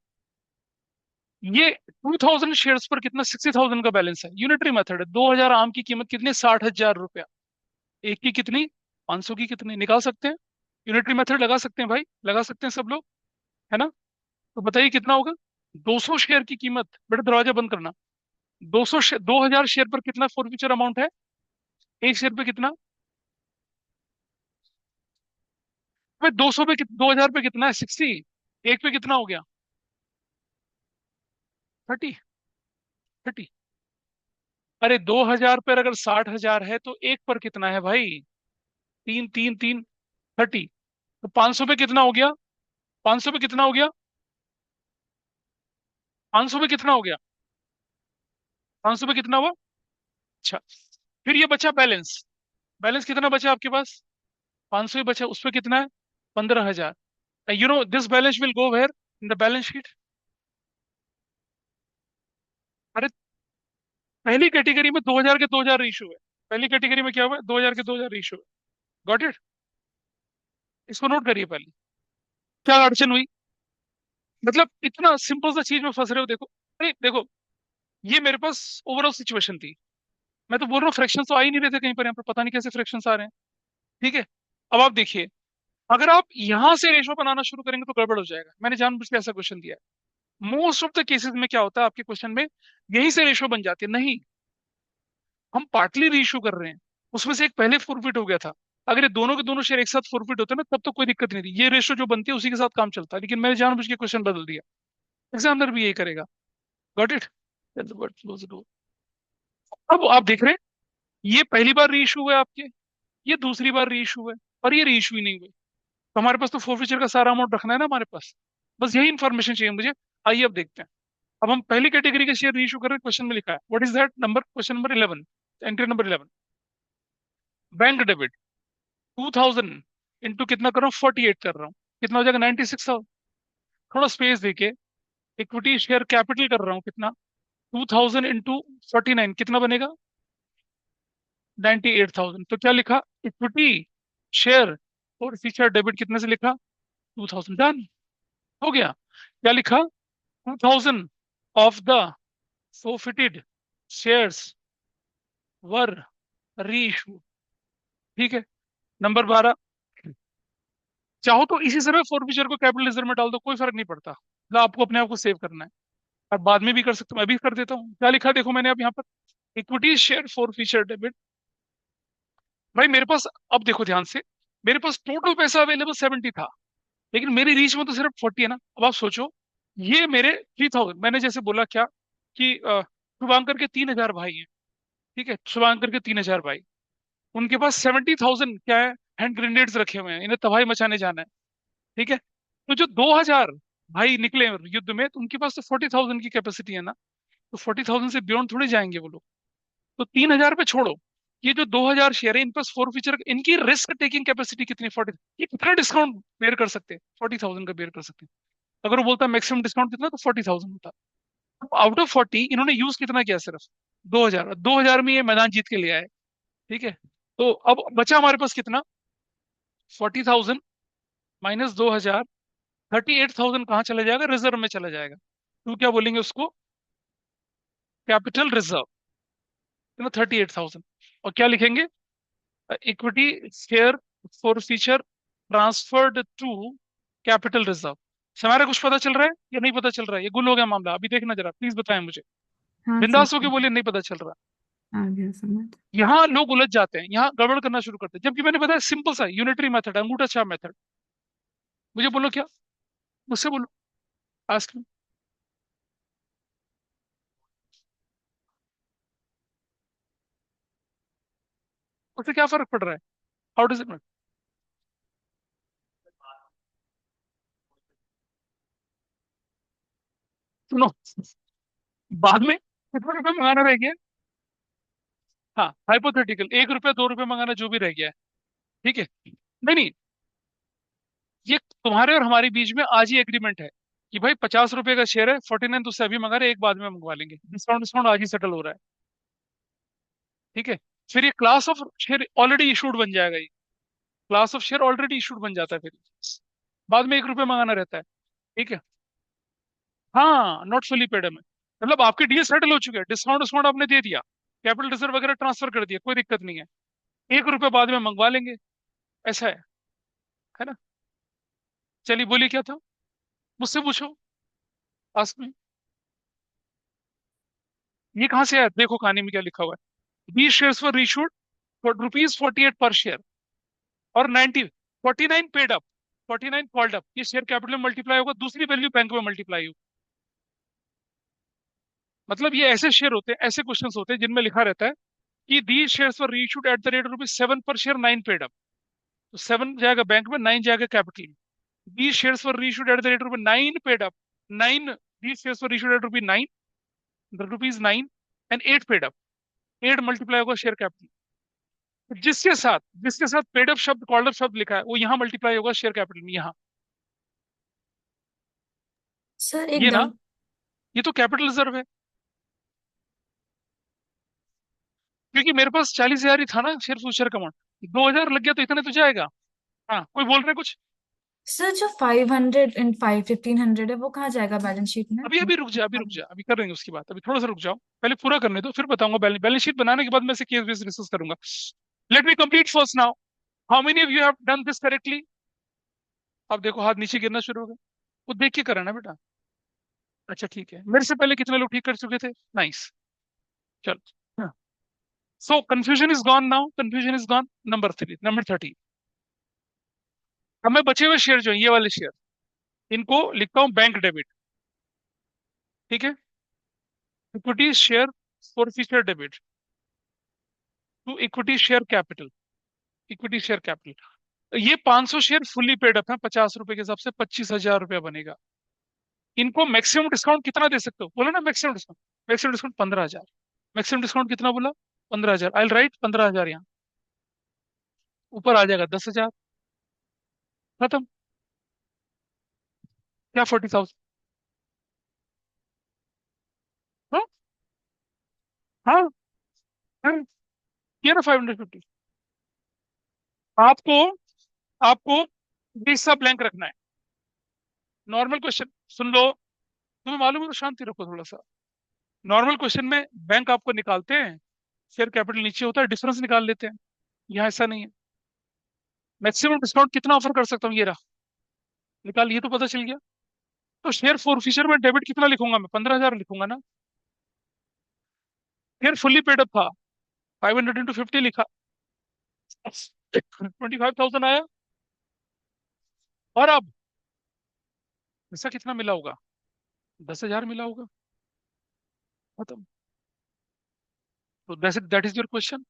ये 2,000 शेयर्स पर कितना? 60,000 का बैलेंस है। यूनिटरी मेथड है। 2,000 आम की कीमत कितनी? 60,000 रुपया। एक की कितनी? 500 की कितनी? निकाल सकते हैं। यूनिटरी मेथड लगा सकते हैं भाई, लगा सकते हैं सब लोग, है ना? तो बताइए कितना होगा। 200 शेयर की कीमत, बेटा दरवाजा बंद करना। 2,000 शेयर पर कितना फॉरफीचर अमाउंट है? एक शेयर पे कितना? भाई 200 पे 2,000 पे कितना है? 60। एक पे कितना हो गया? 30। 30। अरे 2,000 पर अगर 60,000 है तो एक पर कितना है भाई? तीन तीन तीन, 30। तो 500 पे कितना हो गया? 500 पे कितना हो गया? 500 पे कितना हो गया? 500 पे कितना हुआ? अच्छा। फिर ये बचा बैलेंस। बैलेंस कितना बचा आपके पास? 500 ही बचा, उस पे कितना है? 15,000। You know this balance will go where in the balance sheet? अरे पहली कैटेगरी में 2,000 के 2,000 इशू है। पहली कैटेगरी में क्या हुआ? 2,000 के 2,000 इशू है। Got it? इसको नोट करिए पहले। क्या अड़चन हुई? मतलब इतना सिंपल सा चीज में फंस रहे हो, देखो। अरे देखो, ये मेरे पास ओवरऑल सिचुएशन थी। मैं तो बोल रहा हूँ फ्रैक्शन तो आ ही नहीं रहे थे कहीं पर, यहाँ पर पता नहीं कैसे फ्रैक्शंस आ रहे हैं। ठीक है। अब आप देखिए, अगर आप यहां से रेशो बनाना शुरू करेंगे तो गड़बड़ हो जाएगा। मैंने जानबूझ के ऐसा क्वेश्चन दिया है। मोस्ट ऑफ द केसेस में क्या होता है आपके क्वेश्चन में, यहीं से रेशो बन जाती है। नहीं, हम पार्टली रीइश्यू कर रहे हैं, उसमें से एक पहले फॉरफिट हो गया था। अगर ये दोनों के दोनों शेयर एक साथ फॉरफिट होते ना, तब तो कोई दिक्कत नहीं थी, ये रेशो जो बनती है उसी के साथ काम चलता है। लेकिन मैंने जानबूझ के क्वेश्चन बदल दिया। एग्जामिनर भी यही करेगा। Got it? अब आप देख रहे हैं, ये पहली बार री इशू हुआ है आपके, ये दूसरी बार री इशू हुआ है, और ये री इशू ही नहीं हुए। तो हमारे पास तो फोर्फिचर का सारा अमाउंट रखना है ना हमारे पास। बस यही इन्फॉर्मेशन चाहिए मुझे। आइए अब देखते हैं। अब हम पहली कैटेगरी के शेयर री इशू कर रहे हैं। क्वेश्चन में लिखा है what is that number, question number 11, entry number 11। Bank debit 2000 into कितना कर रहा हूँ, 48 कर रहा हूँ, कितना हो जाएगा, 96,000। थोड़ा स्पेस देके इक्विटी शेयर कैपिटल कर रहा हूँ कितना, 2000 इंटू 49 कितना बनेगा, 98,000। तो क्या लिखा, इक्विटी शेयर और फीचर डेबिट कितने से लिखा, 2000। डन, हो गया। क्या लिखा, 2000 ऑफ द forfeited शेयर्स वर री इशू। ठीक है। नंबर 12, चाहो तो इसी समय फोरफिचर को कैपिटल रिजर्व में डाल दो, कोई फर्क नहीं पड़ता, मतलब आपको अपने आप को सेव करना है। और बाद में भी कर सकते हो, मैं भी कर देता हूँ। क्या लिखा देखो मैंने अब यहाँ पर, इक्विटी शेयर फोरफिचर डेबिट। भाई मेरे पास, अब देखो ध्यान से, मेरे पास टोटल पैसा अवेलेबल 70 था, लेकिन मेरी रीच में तो सिर्फ 40 है ना। अब आप सोचो, ये मेरे 3000, मैंने जैसे बोला क्या कि शुभांकर के 3000 भाई हैं। ठीक है, शुभांकर के 3000 भाई, उनके पास 70,000 क्या है, हैंड ग्रेनेड्स रखे हुए हैं, इन्हें तबाही मचाने जाना है। ठीक है, तो जो 2000 भाई निकले युद्ध में, तो उनके पास तो 40,000 की कैपेसिटी है ना। तो 40,000 से बियॉन्ड थोड़ी जाएंगे वो लोग। तो 3000 पे छोड़ो, ये जो 2000 शेयर है इन पर फोर फीचर, इनकी रिस्क टेकिंग कैपेसिटी कितनी, 40, ये कितना डिस्काउंट बेयर कर सकते हैं, 40,000 का बेयर कर सकते हैं। अगर वो बोलता मैक्सिमम डिस्काउंट कितना, तो 40,000 होता। आउट ऑफ 40 इन्होंने यूज कितना किया, सिर्फ 2000। 2000 में ये मैदान जीत के ले आए। ठीक है, तो अब बचा हमारे पास कितना, 40,000 माइनस 2000, 38,000 कहाँ चला जाएगा, रिजर्व में चला जाएगा। तो क्या बोलेंगे उसको, कैपिटल रिजर्व, 38,000। और क्या लिखेंगे, equity share forfeiture transferred to capital reserve. हमारा कुछ पता चल रहा है या नहीं पता चल रहा है, ये गुल हो गया मामला, अभी देखना जरा प्लीज बताएं मुझे। हाँ सर, बिंदास होके बोलिए नहीं पता चल रहा। आ गया समझ। यहाँ लोग उलझ जाते हैं, यहाँ गड़बड़ करना शुरू करते हैं, जबकि मैंने बताया सिंपल सा यूनिटरी मेथड है, अंगूठा छाप मेथड। मुझे बोलो क्या, मुझसे बोलो, आस्क मी। उससे क्या फर्क पड़ रहा है, हाउ डज इट मैटर। सुनो, बाद में कितना रुपये मंगाना रह गया, हाँ हाइपोथेटिकल, 1 रुपया 2 रुपये मंगाना जो भी रह गया है। ठीक है, नहीं नहीं, ये तुम्हारे और हमारे बीच में आज ही एग्रीमेंट है कि भाई 50 रुपए का शेयर है, 49 तो उससे अभी मंगा रहे, एक बाद में मंगवा लेंगे, डिस्काउंट डिस्काउंट आज ही सेटल हो रहा है। ठीक है, फिर ये class of share already issued बन जाएगा, ये class of share already issued बन जाता है फिर, बाद में 1 रुपये मंगाना रहता है। ठीक है, हाँ नॉट फुली पेड है, मतलब आपके डील सेटल हो चुके हैं, डिस्काउंट डिस्काउंट आपने दे दिया, कैपिटल रिजर्व वगैरह ट्रांसफर कर दिया, कोई दिक्कत नहीं है, 1 रुपये बाद में मंगवा लेंगे, ऐसा है ना। चलिए बोलिए क्या था, मुझसे पूछो, आस्क मी। ये कहाँ से आया, देखो कहानी में क्या लिखा हुआ है, these shares were issued for ₹48 पर शेयर, और 49 पेड अप, 49 कॉल्ड अप, ये शेयर कैपिटल में मल्टीप्लाई होगा, दूसरी वैल्यू बैंक में मल्टीप्लाई होगी। मतलब ये ऐसे शेयर होते हैं, ऐसे क्वेश्चंस होते हैं जिनमें लिखा रहता है कि these shares were reissued at the rate of ₹7 पर शेयर, 9 पेड अप। तो 7 जाएगा बैंक में, 9 जाएगा कैपिटल में। these shares were reissued at the rate of 9 paid up, 9, these shares were reissued at rupees 9 and 8 paid up, 8 multiply होगा share capital, जिसके साथ paid up शब्द, कॉल्ड अप शब्द लिखा है, वो यहाँ मल्टीप्लाई होगा शेयर कैपिटल में, यहाँ। सर एक ये ना, डाउट। ये तो कैपिटल रिजर्व है, क्योंकि मेरे पास 40,000 ही था ना शेयर फ्यूचर का अमाउंट, 2,000 लग गया तो इतने तो जाएगा। हाँ, कोई बोल रहे कुछ, सर जो 500 एंड 1500 है वो कहाँ जाएगा बैलेंस शीट में? अभी अभी रुक जा, अभी रुक जा, अभी कर देंगे उसकी बात, अभी थोड़ा सा रुक जाओ, पहले पूरा करने दो, फिर बताऊंगा। बैलेंस बैलेंस शीट बनाने के बाद मैं से केस बेस डिस्कस करूंगा। Let me complete first now, how many of you have done this correctly, अब देखो हाथ नीचे गिरना शुरू हो गया। वो देख के करा ना बेटा। अच्छा ठीक है, मेरे से पहले कितने लोग ठीक कर चुके थे? नाइस। चलो, so confusion is gone now, confusion is gone. Number 30। हमें बचे हुए शेयर जो है, ये वाले शेयर, इनको लिखता हूँ बैंक डेबिट। ठीक है। Equity share forfeiture debit to equity share capital. Equity share capital, ये 500 शेयर फुल्ली पेड अप है, 50 रुपए के हिसाब से 25,000 रुपया बनेगा। इनको मैक्सिमम डिस्काउंट कितना दे सकते हो? बोलो ना maximum discount. Maximum discount 15,000। Maximum discount कितना बोला? 15,000। आई राइट 15,000 यहाँ। ऊपर आ जाएगा 10,000। खत्म। क्या 40,000? हाँ हाँ हाँ, ये ना 550। आपको आपको बीस सा ब्लैंक रखना है। नॉर्मल क्वेश्चन सुन लो, तुम्हें मालूम है तो शांति रखो थोड़ा सा। नॉर्मल क्वेश्चन में बैंक आपको निकालते हैं, शेयर कैपिटल नीचे होता है, डिफरेंस निकाल लेते हैं। यहाँ ऐसा नहीं है। मैक्सिमम डिस्काउंट कितना ऑफर कर सकता हूँ, ये रहा। निकाल, ये तो पता चल गया। तो शेयर फोर फिशर में डेबिट कितना लिखूंगा मैं? 15,000 लिखूंगा ना। शेयर फुल्ली पेड अप था, 500 × 50 लिखा, 25,000 आया। और अब पैसा कितना मिला होगा? 10,000 मिला होगा। खत्म। तो that is your question.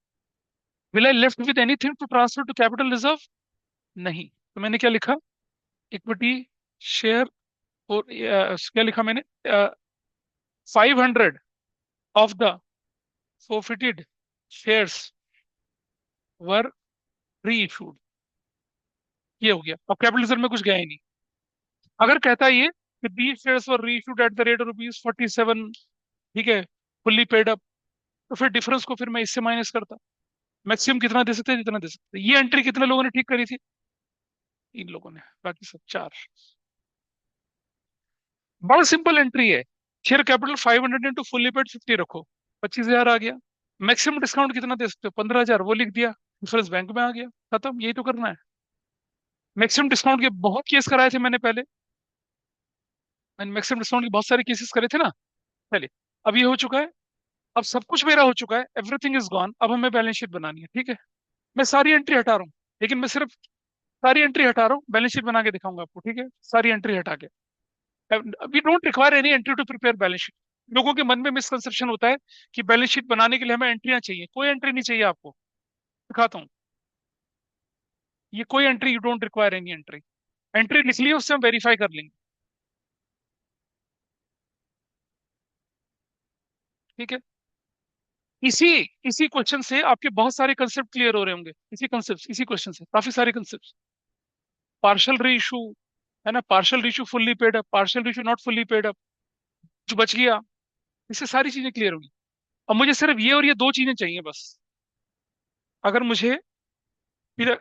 Will I left with anything to transfer to capital reserve? नहीं। तो मैंने क्या लिखा? इक्विटी शेयर, और क्या लिखा मैंने? 500 ऑफ द forfeited शेयर्स वर री इशूड। ये हो गया। अब कैपिटल रिजर्व में कुछ गया ही नहीं। अगर कहता है ये कि दीज शेयर्स वर री issued at the rate of ₹47, ठीक है, फुल्ली पेड अप, तो फिर डिफरेंस को फिर मैं इससे माइनस करता। मैक्सिमम कितना दे सकते हैं? जितना दे सकते हैं। ये एंट्री कितने लोगों ने ठीक करी थी? इन लोगों ने, बाकी सब चार। बड़ा सिंपल एंट्री है। Share capital 500 into fully paid 50 रखो, 25,000 आ गया। मैक्सिमम डिस्काउंट कितना दे सकते हो? 15,000, वो लिख दिया। डिफरेंस बैंक में आ गया। खत्म, यही तो करना है। मैक्सिमम डिस्काउंट के बहुत केस कराए थे मैंने पहले। मैंने मैक्सिमम डिस्काउंट के बहुत सारे केसेस करे थे ना पहले। अब ये हो चुका है। अब सब कुछ मेरा हो चुका है, एवरीथिंग इज गॉन। अब हमें बैलेंस शीट बनानी है, ठीक है। मैं सारी एंट्री हटा रहा हूँ, लेकिन मैं सिर्फ सारी एंट्री हटा रहा हूँ, बैलेंस शीट बना के दिखाऊंगा आपको, ठीक है, सारी एंट्री हटा के। We don't require any entry to prepare balance sheet. लोगों के मन में मिसकंसेप्शन होता है कि बैलेंस शीट बनाने के लिए हमें एंट्रियां चाहिए। कोई एंट्री नहीं चाहिए आपको। दिखाता हूँ। ये कोई entry, you don't require any entry. Entry लिख ली है, उससे हम वेरीफाई कर लेंगे। ठीक है। इसी इसी क्वेश्चन से आपके बहुत सारे कंसेप्ट क्लियर हो रहे होंगे। इसी कंसेप्ट, इसी क्वेश्चन से काफी सारे कंसेप्ट। पार्शियल री इशू, है ना, partial reissue fully paid up, partial reissue not fully paid up, जो बच गया। इससे सारी चीजें क्लियर होंगी। अब मुझे सिर्फ ये और ये दो चीजें चाहिए बस। अगर मुझे फिर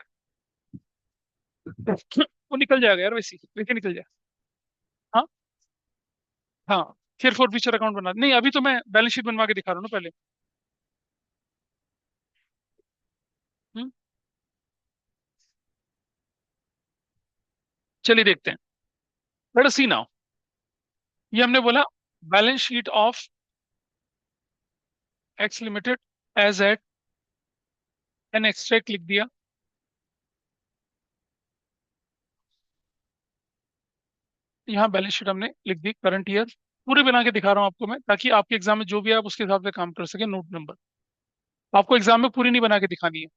वो निकल जाएगा यार, वैसे वैसे निकल जाए। हाँ हाँ। फिर फॉर फ्यूचर अकाउंट बना नहीं, अभी तो मैं बैलेंस शीट बनवा के दिखा रहा हूँ ना पहले। हम्म, चलिए देखते हैं। Let us see now. ये हमने बोला balance sheet of X limited as at an extract लिख दिया। यहाँ बैलेंस शीट हमने लिख दी करंट ईयर। पूरे बना के दिखा रहा हूँ आपको मैं, ताकि आपके एग्जाम में जो भी है आप उसके हिसाब से काम कर सके। नोट नंबर, आपको एग्जाम में पूरी नहीं बना के दिखानी है।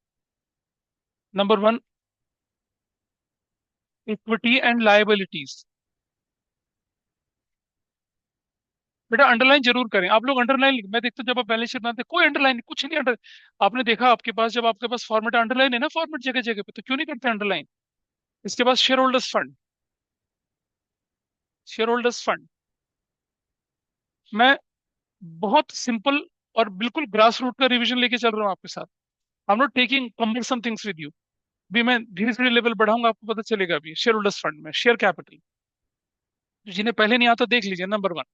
Number 1, equity and liabilities. बेटा अंडरलाइन जरूर करें आप लोग। अंडरलाइन मैं देखता हूँ जब आप बैलेंस शीट बनाते हैं, कोई अंडरलाइन कुछ नहीं अंडर। आपने देखा आपके पास, जब आपके पास फॉर्मेट अंडरलाइन है ना, फॉर्मेट जगह जगह पे, तो क्यों नहीं करते अंडरलाइन? इसके पास shareholders fund, shareholders fund. मैं बहुत सिंपल और बिल्कुल ग्रास रूट का रिवीजन लेके चल रहा हूँ आपके साथ। I am not taking cumbersome things with you. भी मैं धीरे धीरे लेवल बढ़ाऊंगा, आपको पता चलेगा। अभी शेयर होल्डर्स फंड में शेयर कैपिटल, जिन्हें पहले नहीं आता देख लीजिए। Number 1,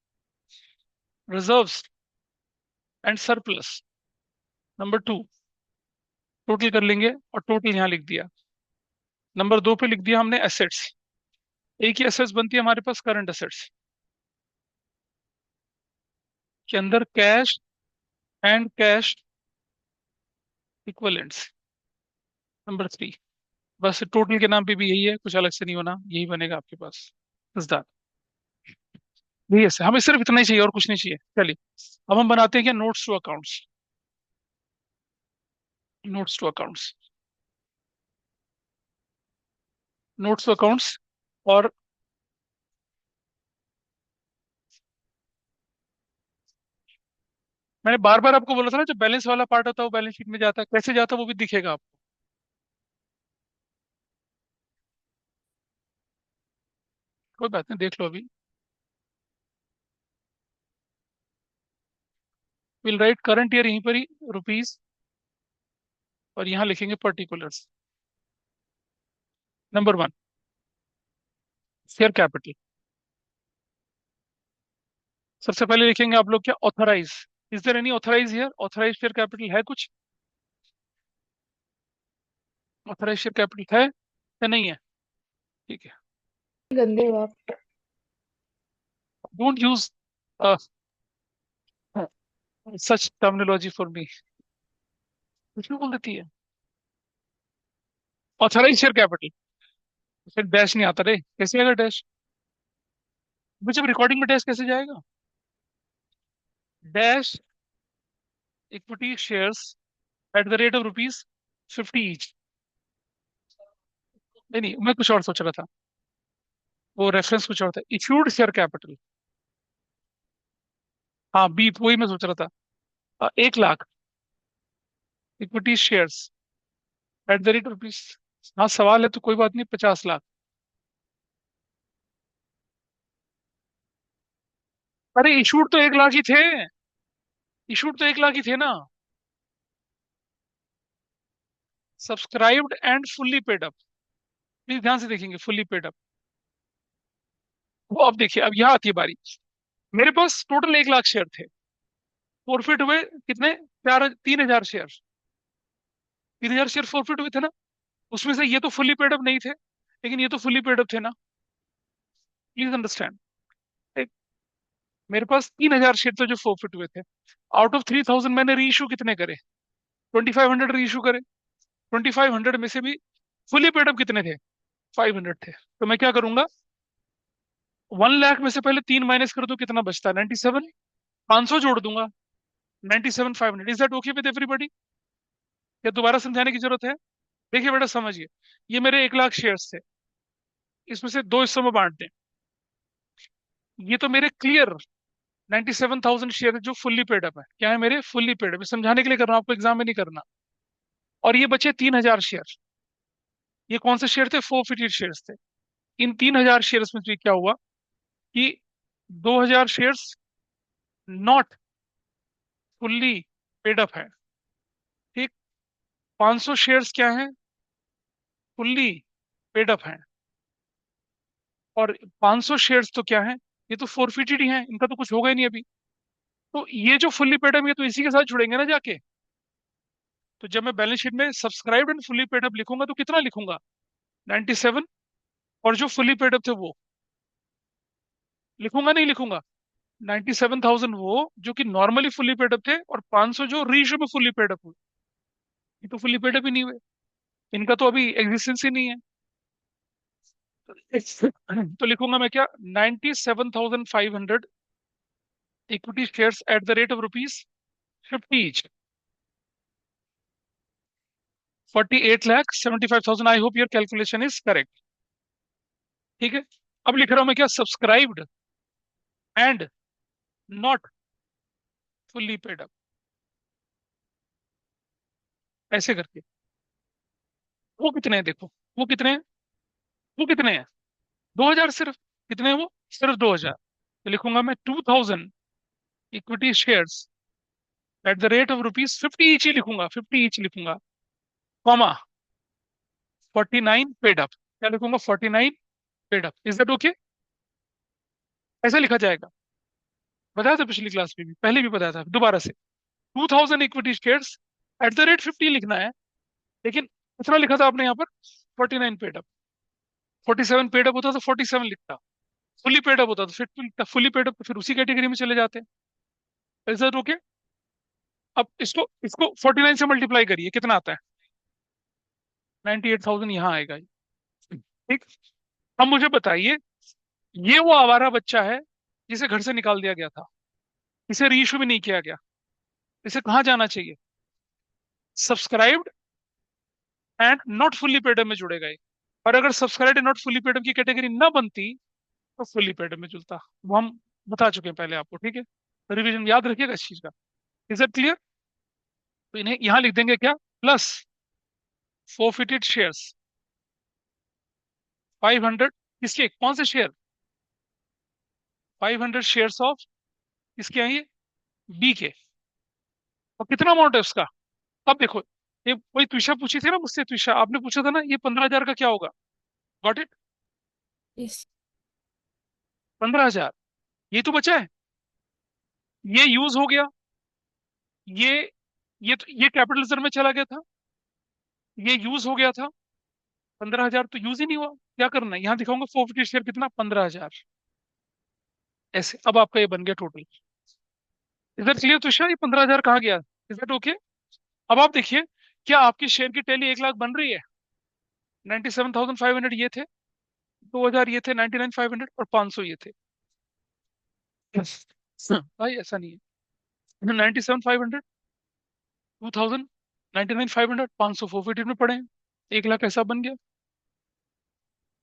reserves and surplus. Number 2, total कर लेंगे और टोटल यहाँ लिख दिया। नंबर 2 पे लिख दिया हमने एसेट्स। एक ही एसेट्स बनती है हमारे पास, करंट एसेट्स के अंदर cash and cash equivalents. Number 3, बस टोटल के नाम पे भी यही है, कुछ अलग से नहीं होना, यही बनेगा आपके पास। बस दैट, यही है, हमें सिर्फ इतना ही चाहिए और कुछ नहीं चाहिए। चलिए अब हम बनाते हैं क्या, notes to accounts. Notes to accounts, notes to accounts. और मैंने बार बार आपको बोला था ना, जो बैलेंस वाला पार्ट होता है वो बैलेंस शीट में जाता है, कैसे जाता है वो भी दिखेगा आपको। कोई बात नहीं, देख लो अभी। विल राइट करंट ईयर यहीं पर ही, रुपीज, और यहाँ लिखेंगे पर्टिकुलर्स। Number 1, share capital. सबसे पहले लिखेंगे आप लोग क्या, authorise. Is there any authorise here, authorise share capital है कुछ? ऑथराइज शेयर कैपिटल है या नहीं है? ठीक है। गंदे हो आप। Don't use such terminology for me. कुछ भी बोल देती है। ऑथराइज शेयर कैपिटल, फिर डैश नहीं आता रे, कैसे आएगा डैश? मुझे रिकॉर्डिंग में डैश कैसे जाएगा? Dash equity shares at the rate of rupees 50 each. नहीं नहीं, मैं कुछ और सोच रहा था, वो रेफरेंस कुछ और था। इश्यूड शेयर कैपिटल, हाँ बी वही मैं सोच रहा था। 1 lakh equity shares at the rate rupees, हाँ सवाल है तो कोई बात नहीं, 50 लाख। अरे इशूड तो 1 लाख ही थे, इशूड तो 1 लाख ही थे ना। Subscribed and fully paid up, please ध्यान से देखेंगे, फुल्ली पेड अप। वो अब देखिए, अब यहाँ आती है बारी। मेरे पास टोटल 1 लाख शेयर थे, फॉरफिट हुए कितने, 3000 शेयर। 3000 शेयर फॉरफिट हुए थे ना, उसमें से ये तो फुल्ली पेड अप नहीं थे, लेकिन ये तो फुल्ली पेड अप थे ना, प्लीज अंडरस्टैंड। मेरे पास 3000 शेयर थे जो फॉरफिट हुए थे। आउट ऑफ 3000 मैंने री इशू कितने करे, 2500 री इशू करे। 2500 में से भी फुली पेड अप कितने थे, 500 थे। तो मैं क्या करूंगा, 1 लाख में से पहले 3 माइनस कर दो, कितना बचता है, 97। 500 जोड़ दूंगा, 97,500। Is that okay with everybody? या दोबारा समझाने की जरूरत है? देखिए बेटा समझिए, ये मेरे 1 लाख शेयर्स थे, इसमें से दो हिस्सों में बांट दें। ये तो मेरे क्लियर 97,000 शेयर है जो फुल्ली पेड अप है, क्या है मेरे, फुल्ली पेड अप, समझाने के लिए कर रहा हूँ, आपको एग्जाम में नहीं करना। और ये बचे 3,000 शेयर, ये कौन से शेयर थे, फोरफिटेड शेयर्स थे। इन 3,000 शेयर्स में से क्या हुआ कि 2,000 shares not fully paid up है, ठीक। 500 शेयर्स क्या हैं, फुल्ली पेड अप हैं। और 500 शेयर्स तो क्या है, ये तो फोरफिटेड ही हैं, इनका तो कुछ होगा ही नहीं अभी। तो ये जो फुल्ली पेड अप, ये तो इसी के साथ जुड़ेंगे ना जाके। तो जब मैं बैलेंस शीट में subscribed and fully paid up लिखूंगा तो कितना लिखूंगा, 97। और जो फुल्ली पेड अप थे वो लिखूंगा, नहीं लिखूंगा, 97,000 वो जो कि नॉर्मली फुल्ली पेड अप थे, और 500 जो रीइश्यू में फुल्ली पेड अप हुए। ये तो फुल्ली पेड अप ही नहीं हुए, इनका तो अभी एग्जिस्टेंस ही नहीं है। तो लिखूंगा मैं क्या, 97,500 equity shares at the rate of rupees 50 each, 48,75,000। I hope your calculation is correct. ठीक है। अब लिख रहा हूं मैं क्या, subscribed and not fully paid up, ऐसे करके। वो कितने हैं देखो, वो कितने हैं, वो कितने हैं, 2,000 सिर्फ। कितने हैं वो, सिर्फ 2,000। तो लिखूंगा मैं 2,000 equity shares at the rate of rupees 50 each ही लिखूंगा, 50 ईच लिखूंगा, कॉमा 49 पेड अप। क्या लिखूंगा, 49 paid up. Is that okay? ऐसा लिखा जाएगा, बताया था पिछली क्लास में भी, पहले भी बताया था, दोबारा से। 2,000 equity shares at the rate 50 लिखना है, लेकिन कितना लिखा था आपने यहाँ पर, 49 पेड अप। 47 पेड अप होता तो 47 लिखता, फुली पेड अप होता तो 50 लिखता, फुली पेड अप तो फिर उसी कैटेगरी में चले जाते हैं। Is that okay? अब इसको इसको 49 से मल्टीप्लाई करिए, कितना आता है? 98,000 यहाँ आएगा। ठीक। अब मुझे बताइए, ये वो आवारा बच्चा है जिसे घर से निकाल दिया गया था, इसे रीइश्यू भी नहीं किया गया, इसे कहाँ जाना चाहिए? Subscribed and not fully paid में जुड़ेगा ये। और अगर subscribed and not fully paid की कैटेगरी ना बनती तो फुल्ली पेड में जुड़ता। वो हम बता चुके हैं पहले आपको, ठीक है? रिवीजन याद रखिएगा इस चीज का। Is it clear? तो इन्हें यहां लिख देंगे क्या? Plus forfeited shares 500। किसके, कौन से शेयर? 500 शेयर्स ऑफ, किसके हैं ये? बी के। और कितना अमाउंट है उसका? अब देखो, ये वही त्विषा पूछी थी ना मुझसे, त्विषा आपने पूछा था ना ये 15,000 का क्या होगा? Got it? यस। 15,000। ये तो बचा है, ये यूज हो गया, ये ये कैपिटल रिजर्व में चला गया था, ये यूज हो गया था। 15,000 तो यूज ही नहीं हुआ। क्या करना है, यहाँ दिखाऊंगा 450 शेयर कितना, 15,000। ऐसे अब आपका ये बन गया टोटल। इधर क्लियर तुषार, ये 15,000 कहाँ गया? Is that okay? अब आप देखिए, क्या आपकी शेयर की टैली 1 लाख बन रही है? 97,500 ये थे, 2,000 ये थे, 99,500 और 500 ये थे। Yes. भाई ऐसा नहीं है, 97,500, 2,000, 99,500, 500 फोरफिटेड में पड़े हैं, 1 लाख ऐसा बन गया।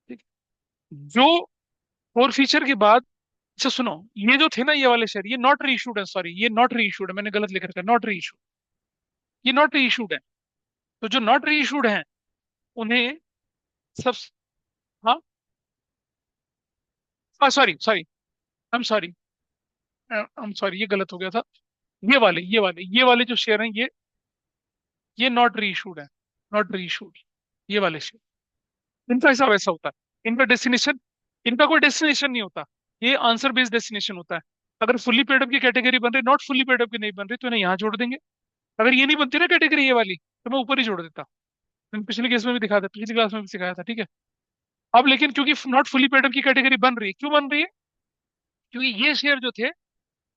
ठीक। जो फोर फीचर के बाद, अच्छा सुनो, ये जो थे ना ये वाले शेयर, ये नॉट री इशूड है, सॉरी ये नॉट री इशूड है, मैंने गलत लिख रखा है, नॉट री इशूड। ये नॉट री इशूड है। तो जो नॉट री इशूड हैं उन्हें सब, हाँ, sorry sorry, I am sorry, ये गलत हो गया था। ये वाले जो शेयर हैं, ये नॉट री इशूड है, नॉट री इशूड। ये वाले शेयर, इनका हिसाब ऐसा होता है, इनका डेस्टिनेशन, इनका कोई डेस्टिनेशन नहीं होता, ये आंसर बेस्ड डेस्टिनेशन होता है। अगर फुल्ली पेडअप की कैटेगरी बन रही, नॉट फुल्ली पेडअप की नहीं बन रही, तो इन्हें यहाँ जोड़ देंगे। अगर ये नहीं बनती ना कैटेगरी ये वाली, तो मैं ऊपर ही जोड़ देता। मैंने पिछले केस में भी दिखाया था, पिछली क्लास में भी सिखाया था, ठीक है? अब लेकिन क्योंकि नॉट फुल्ली पेडअप की कैटेगरी बन रही है, क्यों बन रही है? क्योंकि ये शेयर जो थे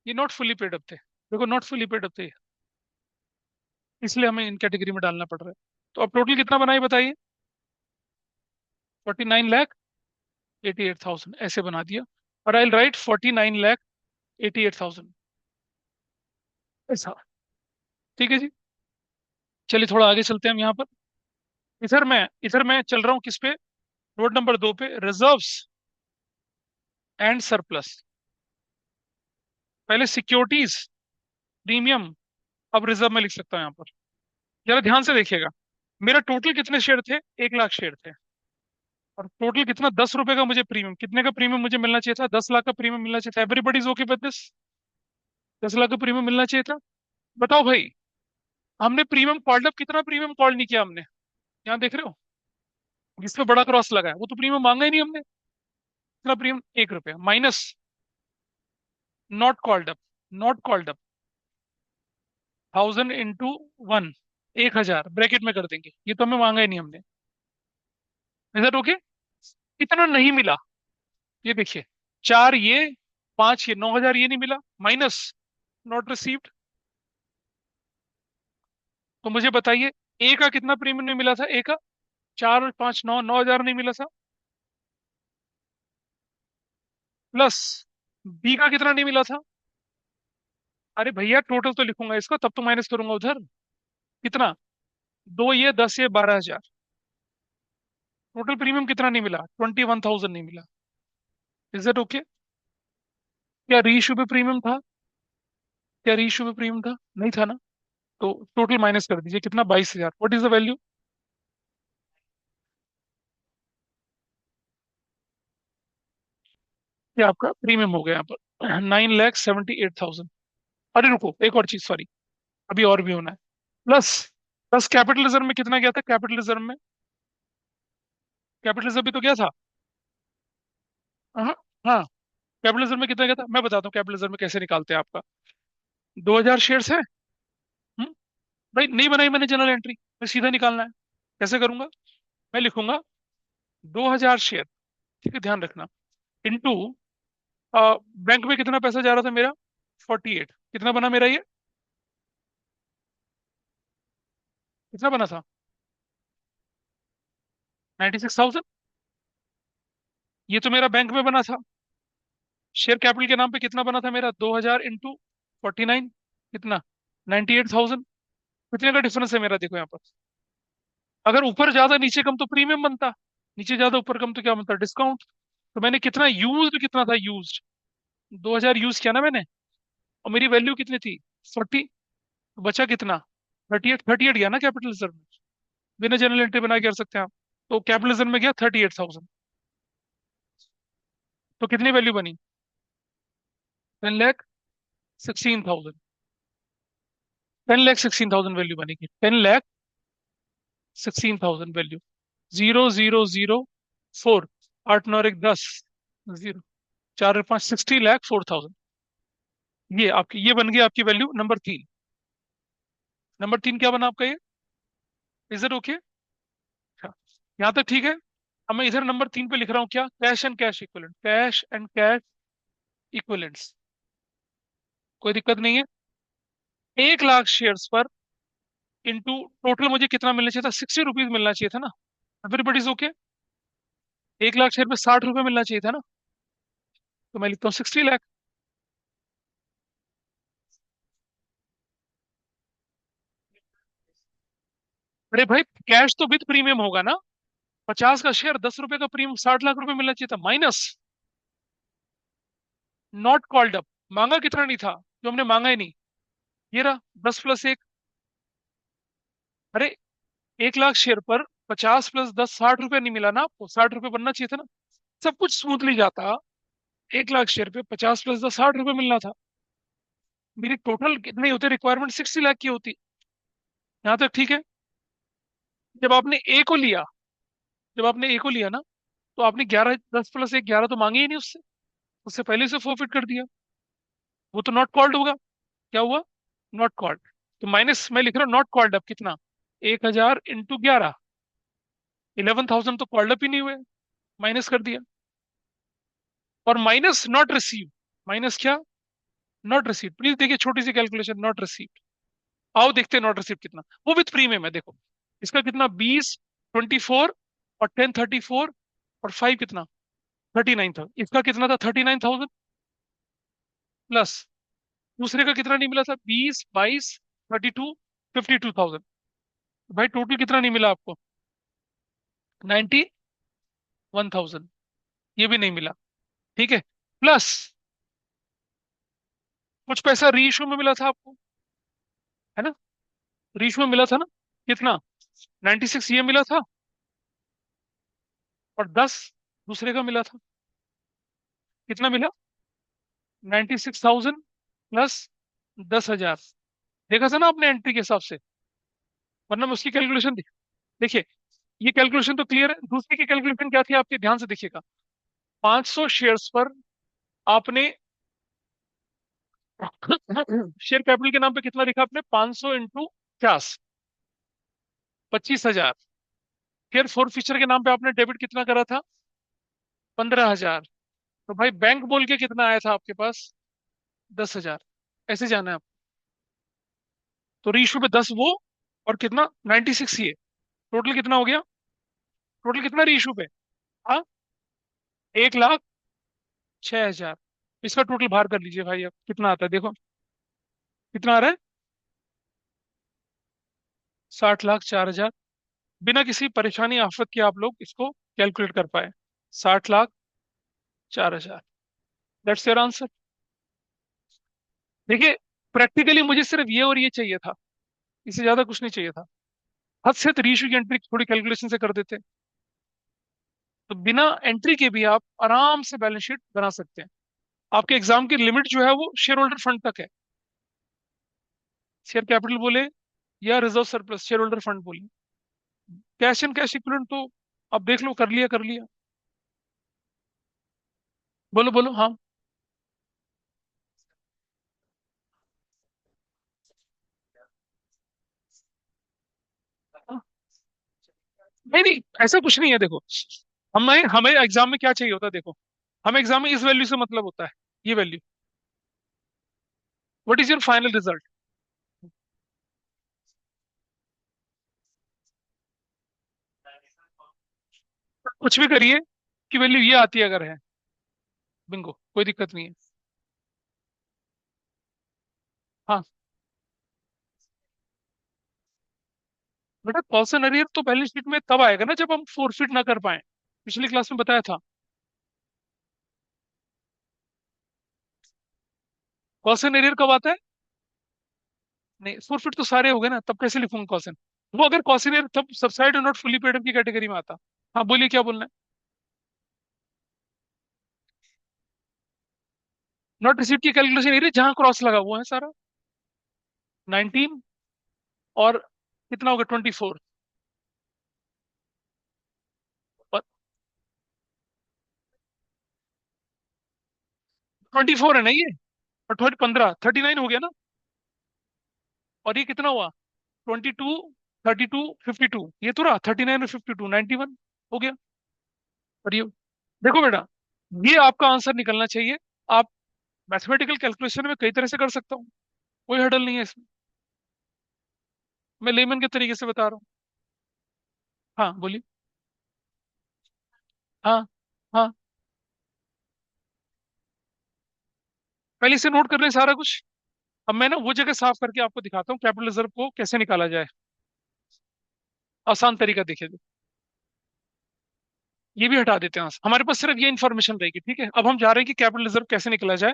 ये नॉट फुल्ली पेडअप थे, देखो नॉट फुल्ली पेडअप थे, इसलिए हमें इन कैटेगरी में डालना पड़ रहा है। तो अब टोटल कितना बनाए बताइए? 49,88,000 ऐसे बना दिया। और आई राइट 49,88,000 ऐसा। ठीक है जी। चलिए थोड़ा आगे चलते हैं हम यहाँ पर। इधर मैं चल रहा हूँ किस पे? रोड नंबर 2 पे, रिजर्व्स एंड सरप्लस। पहले सिक्योरिटीज, प्रीमियम, अब रिजर्व में लिख सकता हूँ यहाँ पर। जरा ध्यान से देखिएगा, मेरा टोटल कितने शेयर थे? 1 लाख शेयर थे। और टोटल कितना? 10 रुपए का मुझे प्रीमियम, कितने का प्रीमियम मुझे मिलना चाहिए था? 10 लाख का प्रीमियम मिलना चाहिए था। Everybody is okay with this? 10 lakh का प्रीमियम मिलना चाहिए था। बताओ भाई, हमने प्रीमियम कॉल्ड अप, कितना प्रीमियम कॉल नहीं किया हमने? यहाँ देख रहे हो, जिस पे बड़ा क्रॉस लगा है वो तो प्रीमियम मांगा ही नहीं हमने। कितना प्रीमियम? 1 रुपया minus not called up, not called up 1,000 × 1, 1,000 bracket में कर देंगे, ये तो हमें मांगा ही नहीं हमने। Is that okay? इतना नहीं मिला, ये देखिए, 4 ये, 5 ये, 9,000 ये नहीं मिला, माइनस नॉट रिसीव्ड। तो मुझे बताइए, ए का कितना प्रीमियम नहीं मिला था? ए का 4 5 9, 9,000 नहीं मिला था। प्लस बी का कितना नहीं मिला था? अरे भैया टोटल तो लिखूंगा इसको, तब तो माइनस करूंगा उधर। कितना? 2 ये, 10 ये, 12,000। टोटल प्रीमियम कितना नहीं मिला? 21,000 नहीं मिला। Is that okay? क्या रीइश्यू पे प्रीमियम था? क्या रीइश्यू पे प्रीमियम था? नहीं था ना। तो टोटल माइनस कर दीजिए, कितना? 22,000। What is the value? ये आपका प्रीमियम हो गया यहाँ पर 9,78,000। अरे रुको, एक और चीज, सॉरी, अभी और भी होना है। प्लस, प्लस कैपिटल रिजर्व में कितना गया था? कैपिटल रिजर्व में, कैपिटल रिजर्व भी तो गया था। हाँ, हाँ, कैपिटल रिजर्व में कितना गया था मैं बताता हूँ, कैपिटल रिजर्व में कैसे निकालते हैं आपका। 2,000 शेयर्स है। हम्म, भाई नहीं बनाई मैंने जनरल एंट्री, मैं सीधा निकालना है। कैसे करूंगा? मैं लिखूंगा 2,000 शेयर ठीक है, ध्यान रखना। इनटू बैंक में कितना पैसा जा रहा था मेरा? 48। कितना बना मेरा ये? कितना बना था? 96,000। ये तो मेरा बैंक में बना था। शेयर कैपिटल के नाम पे कितना बना था मेरा? 2,000 इंटू 49। कितना? 98,000। कितने का डिफरेंस है मेरा, देखो यहाँ पर। अगर ऊपर ज्यादा नीचे कम तो प्रीमियम बनता, नीचे ज्यादा ऊपर कम तो क्या बनता? डिस्काउंट। तो मैंने कितना यूज, कितना था यूज? 2,000 यूज किया ना मैंने, और मेरी वैल्यू कितनी थी? 40। बचा कितना? 38। 38 गया ना कैपिटल रिजर्व में। बिना जनरल एंट्री बनाए कर सकते हैं आप। तो कैपिटल रिजर्व में गया 38,000। तो कितनी वैल्यू बनी? 10,16,000। 10,16,000 वैल्यू बनेगी। 10,16,000 वैल्यू। 0,004। आठ नौ और एक 10। जीरो। चार और पाँच 60,04,000। ये आपकी, ये बन गई आपकी वैल्यू नंबर 3। नंबर 3 क्या बना आपका ये? Is it okay? यहाँ तक ठीक है। अब मैं इधर नंबर 3 पे लिख रहा हूँ क्या? Cash and cash equivalent. Cash and cash equivalents. कोई दिक्कत नहीं है। 1 लाख शेयर्स पर इंटू टोटल मुझे कितना मिलना चाहिए था? 60 रुपीज मिलना चाहिए था ना? Everybody is okay. 1 lakh share पे 60 रुपये मिलना चाहिए था ना? तो मैं लिखता हूँ 60 लाख। अरे भाई, कैश तो विद प्रीमियम होगा ना। 50 का शेयर, 10 रुपए का प्रीमियम, 60 लाख रुपए मिलना चाहिए था माइनस। Not called up. मांगा कितना नहीं था, जो हमने मांगा ही नहीं। ये रहा 10 + 1। अरे, 1 लाख शेयर पर 50 + 10 60 रुपये नहीं मिला ना आपको? 60 रुपये बनना चाहिए था ना? सब कुछ स्मूथली जाता। 1 लाख शेयर पे 50 + 10 60 रुपये मिलना था। मेरी टोटल कितनी होती रिक्वायरमेंट? 60 लाख की होती। यहाँ तक ठीक है। जब आपने ए को लिया, जब आपने ए को लिया ना, तो आपने 11, 10 + 1 11 तो मांगे ही नहीं उससे। उससे पहले से फोरफिट कर दिया। वो तो नॉट कॉल्ड होगा। क्या हुआ? Not called. तो माइनस मैं लिख रहा हूँ नॉट कॉल्ड अप कितना? 1,000 इंटू 11। 11,000 तो कॉल्ड अप ही नहीं हुए। माइनस कर दिया। और माइनस नॉट रिसीव। माइनस क्या? Not receive. प्लीज देखिए छोटी सी कैलकुलेशन, नॉट रिसीव। आओ देखते हैं नॉट रिसीव कितना। वो विथ प्रीमियम है, देखो। इसका कितना? 20, 24 और 10 34 और 5 कितना? 39,000। इसका कितना था? 39,000 प्लस। दूसरे का कितना नहीं मिला था? 20, 22, 32, 52,000। भाई टोटल कितना नहीं मिला आपको? 91,000। ये भी नहीं मिला। ठीक है। प्लस कुछ पैसा री इशू में मिला था आपको, है ना? री इशू में मिला था ना? कितना? 96 ये मिला था, और 10 दूसरे का मिला था। कितना मिला? 96,000 प्लस 10,000। देखा था ना आपने एंट्री के हिसाब से? वरना मैं उसकी कैलकुलेशन देखिए। ये कैलकुलेशन तो क्लियर है। दूसरी की कैलकुलेशन क्या थी आपके? ध्यान से देखिएगा। 500 शेयर्स पर आपने शेयर कैपिटल के नाम पे कितना लिखा आपने? 500 इंटू 50, 25,000। फिर फोर फीचर के नाम पे आपने डेबिट कितना करा था? 15,000। तो भाई बैंक बोल के कितना आया था आपके पास? 10,000। ऐसे जाना है आप। तो रीइशू पे 10 वो, और कितना? 96 ये। टोटल कितना हो गया? टोटल कितना रीइशू पे? हाँ, 1,06,000। इसका टोटल बाहर कर लीजिए भाई, अब कितना आता है देखो। कितना आ रहा है? 60,04,000। बिना किसी परेशानी आफत के आप लोग इसको कैलकुलेट कर पाए। 60,04,000। That's your answer. देखिए, प्रैक्टिकली मुझे सिर्फ ये और ये चाहिए था। इससे ज्यादा कुछ नहीं चाहिए था। हद से तो रीइशू की एंट्री थोड़ी कैलकुलेशन से कर देते। तो बिना एंट्री के भी आप आराम से बैलेंस शीट बना सकते हैं। आपके एग्जाम की लिमिट जो है वो शेयर होल्डर फंड तक है। शेयर कैपिटल बोले या reserve surplus, share holder fund बोले। कैश एंड कैश इक्विवेलेंट तो अब देख लो, कर लिया कर लिया। बोलो बोलो, हाँ। हाँ। नहीं नहीं, ऐसा कुछ नहीं है देखो। हमें हमें एग्जाम में क्या चाहिए होता है, देखो, हमें एग्जाम में इस वैल्यू से मतलब होता है, ये value, what is your final result. कुछ भी करिए कि वैल्यू ये आती है अगर है, बिंगो, कोई दिक्कत नहीं है। हाँ बेटा, कॉस्ट एंड अरियर तो बैलेंस शीट में तब आएगा ना जब हम फोरफिट ना कर पाए, पिछली क्लास में बताया था। कॉस्ट एंड अरियर कब आता है? नहीं, फोरफिट तो सारे हो गए ना, तब कैसे लिखूंगा कॉस्ट एंड, वो अगर कॉस्ट एंड अरियर तब सब्साइड और नॉट फुली पेड की कैटेगरी में आता। हाँ बोलिए, क्या बोलना है? नॉट रिसीव्ड की कैलकुलेशन एरिया जहां क्रॉस लगा वो है सारा, 19, और कितना होगा, 24, और 24 है ना ये, और 15, 39 हो गया ना, और ये कितना हुआ, 22, 32, 52, ये तो रहा 39 और 52, 91 हो गया। और ये देखो बेटा, ये आपका आंसर निकलना चाहिए। आप मैथमेटिकल कैलकुलेशन में कई तरह से कर सकता हूँ, कोई हडल नहीं है इसमें, मैं लेमन के तरीके से बता रहा हूँ। हाँ बोलिए। हाँ हाँ, पहले से नोट कर लें सारा कुछ। अब मैं ना वो जगह साफ करके आपको दिखाता हूँ कैपिटल रिजर्व को कैसे निकाला जाए, आसान तरीका देखिए। ये भी हटा देते हैं, हमारे पास सिर्फ ये इन्फॉर्मेशन रहेगी, ठीक है। अब हम जा रहे हैं कि कैपिटल रिजर्व कैसे निकला जाए,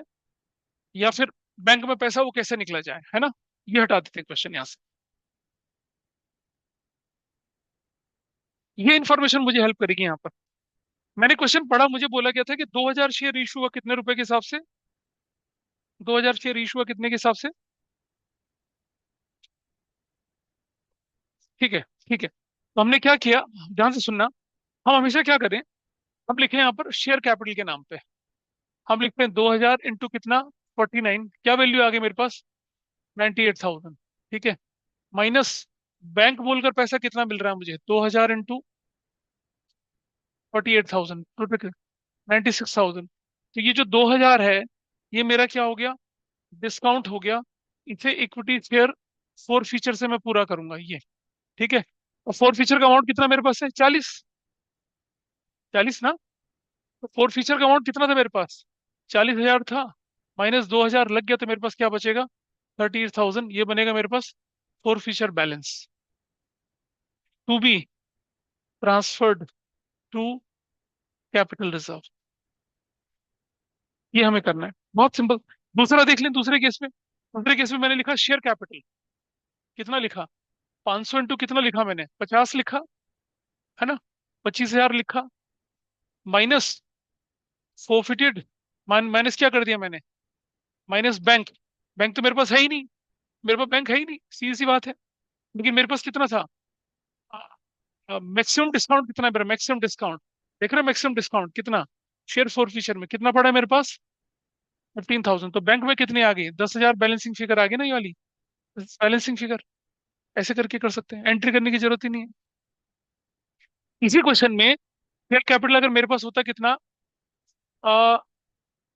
या फिर बैंक में पैसा वो कैसे निकला जाए, है ना। ये हटा देते हैं क्वेश्चन यहाँ से। ये इन्फॉर्मेशन मुझे हेल्प करेगी यहाँ पर। मैंने क्वेश्चन पढ़ा, मुझे बोला गया था कि 2000 शेयर इशू हुआ कितने रुपए के हिसाब से, 2000 शेयर इशू हुआ कितने के हिसाब से, ठीक है। ठीक है, तो हमने क्या किया, ध्यान से सुनना। हम हमेशा क्या करें, हम लिखें यहाँ पर शेयर कैपिटल के नाम पे, हम लिखते हैं 2000 इंटू कितना, 49, क्या वैल्यू आ गई मेरे पास, 98,000, ठीक है। माइनस बैंक बोलकर पैसा कितना मिल रहा है मुझे, 2000 इंटू 48,000, 96,000। तो ये जो 2000 है, ये मेरा क्या हो गया, डिस्काउंट हो गया। इसे इक्विटी शेयर फोर फीचर से मैं पूरा करूंगा ये, ठीक है। और फोर फीचर का अमाउंट कितना मेरे पास है, 40, 40 ना। तो फोर फीचर का अमाउंट कितना था मेरे पास, 40,000 था, माइनस 2000 लग गया, तो मेरे पास क्या बचेगा, 38,000, ये बनेगा मेरे पास forfeiture balance, to be transferred to capital reserve. ये हमें करना है, बहुत सिंपल। दूसरा देख लें, दूसरे केस में मैंने लिखा शेयर कैपिटल, कितना लिखा, 500 इंटू कितना लिखा मैंने, 50 लिखा, है ना, 25,000 लिखा, माइनस फोरफिटेड, माइनस क्या कर दिया मैंने, माइनस बैंक, बैंक तो मेरे पास है ही नहीं, मेरे पास बैंक है ही नहीं, सीधी सी बात है। लेकिन मेरे पास कितना था, मैक्सिमम डिस्काउंट कितना है मेरा, मैक्सिमम डिस्काउंट, देख रहे हो मैक्सिमम डिस्काउंट कितना, शेयर फोर फीचर में कितना पड़ा है मेरे पास, 15,000। तो बैंक में कितनी आ गई, 10,000 बैलेंसिंग फिगर आ गई ना, ये वाली बैलेंसिंग फिगर। ऐसे करके कर सकते हैं, एंट्री करने की जरूरत ही नहीं है। इसी क्वेश्चन में शेयर कैपिटल अगर मेरे पास होता कितना,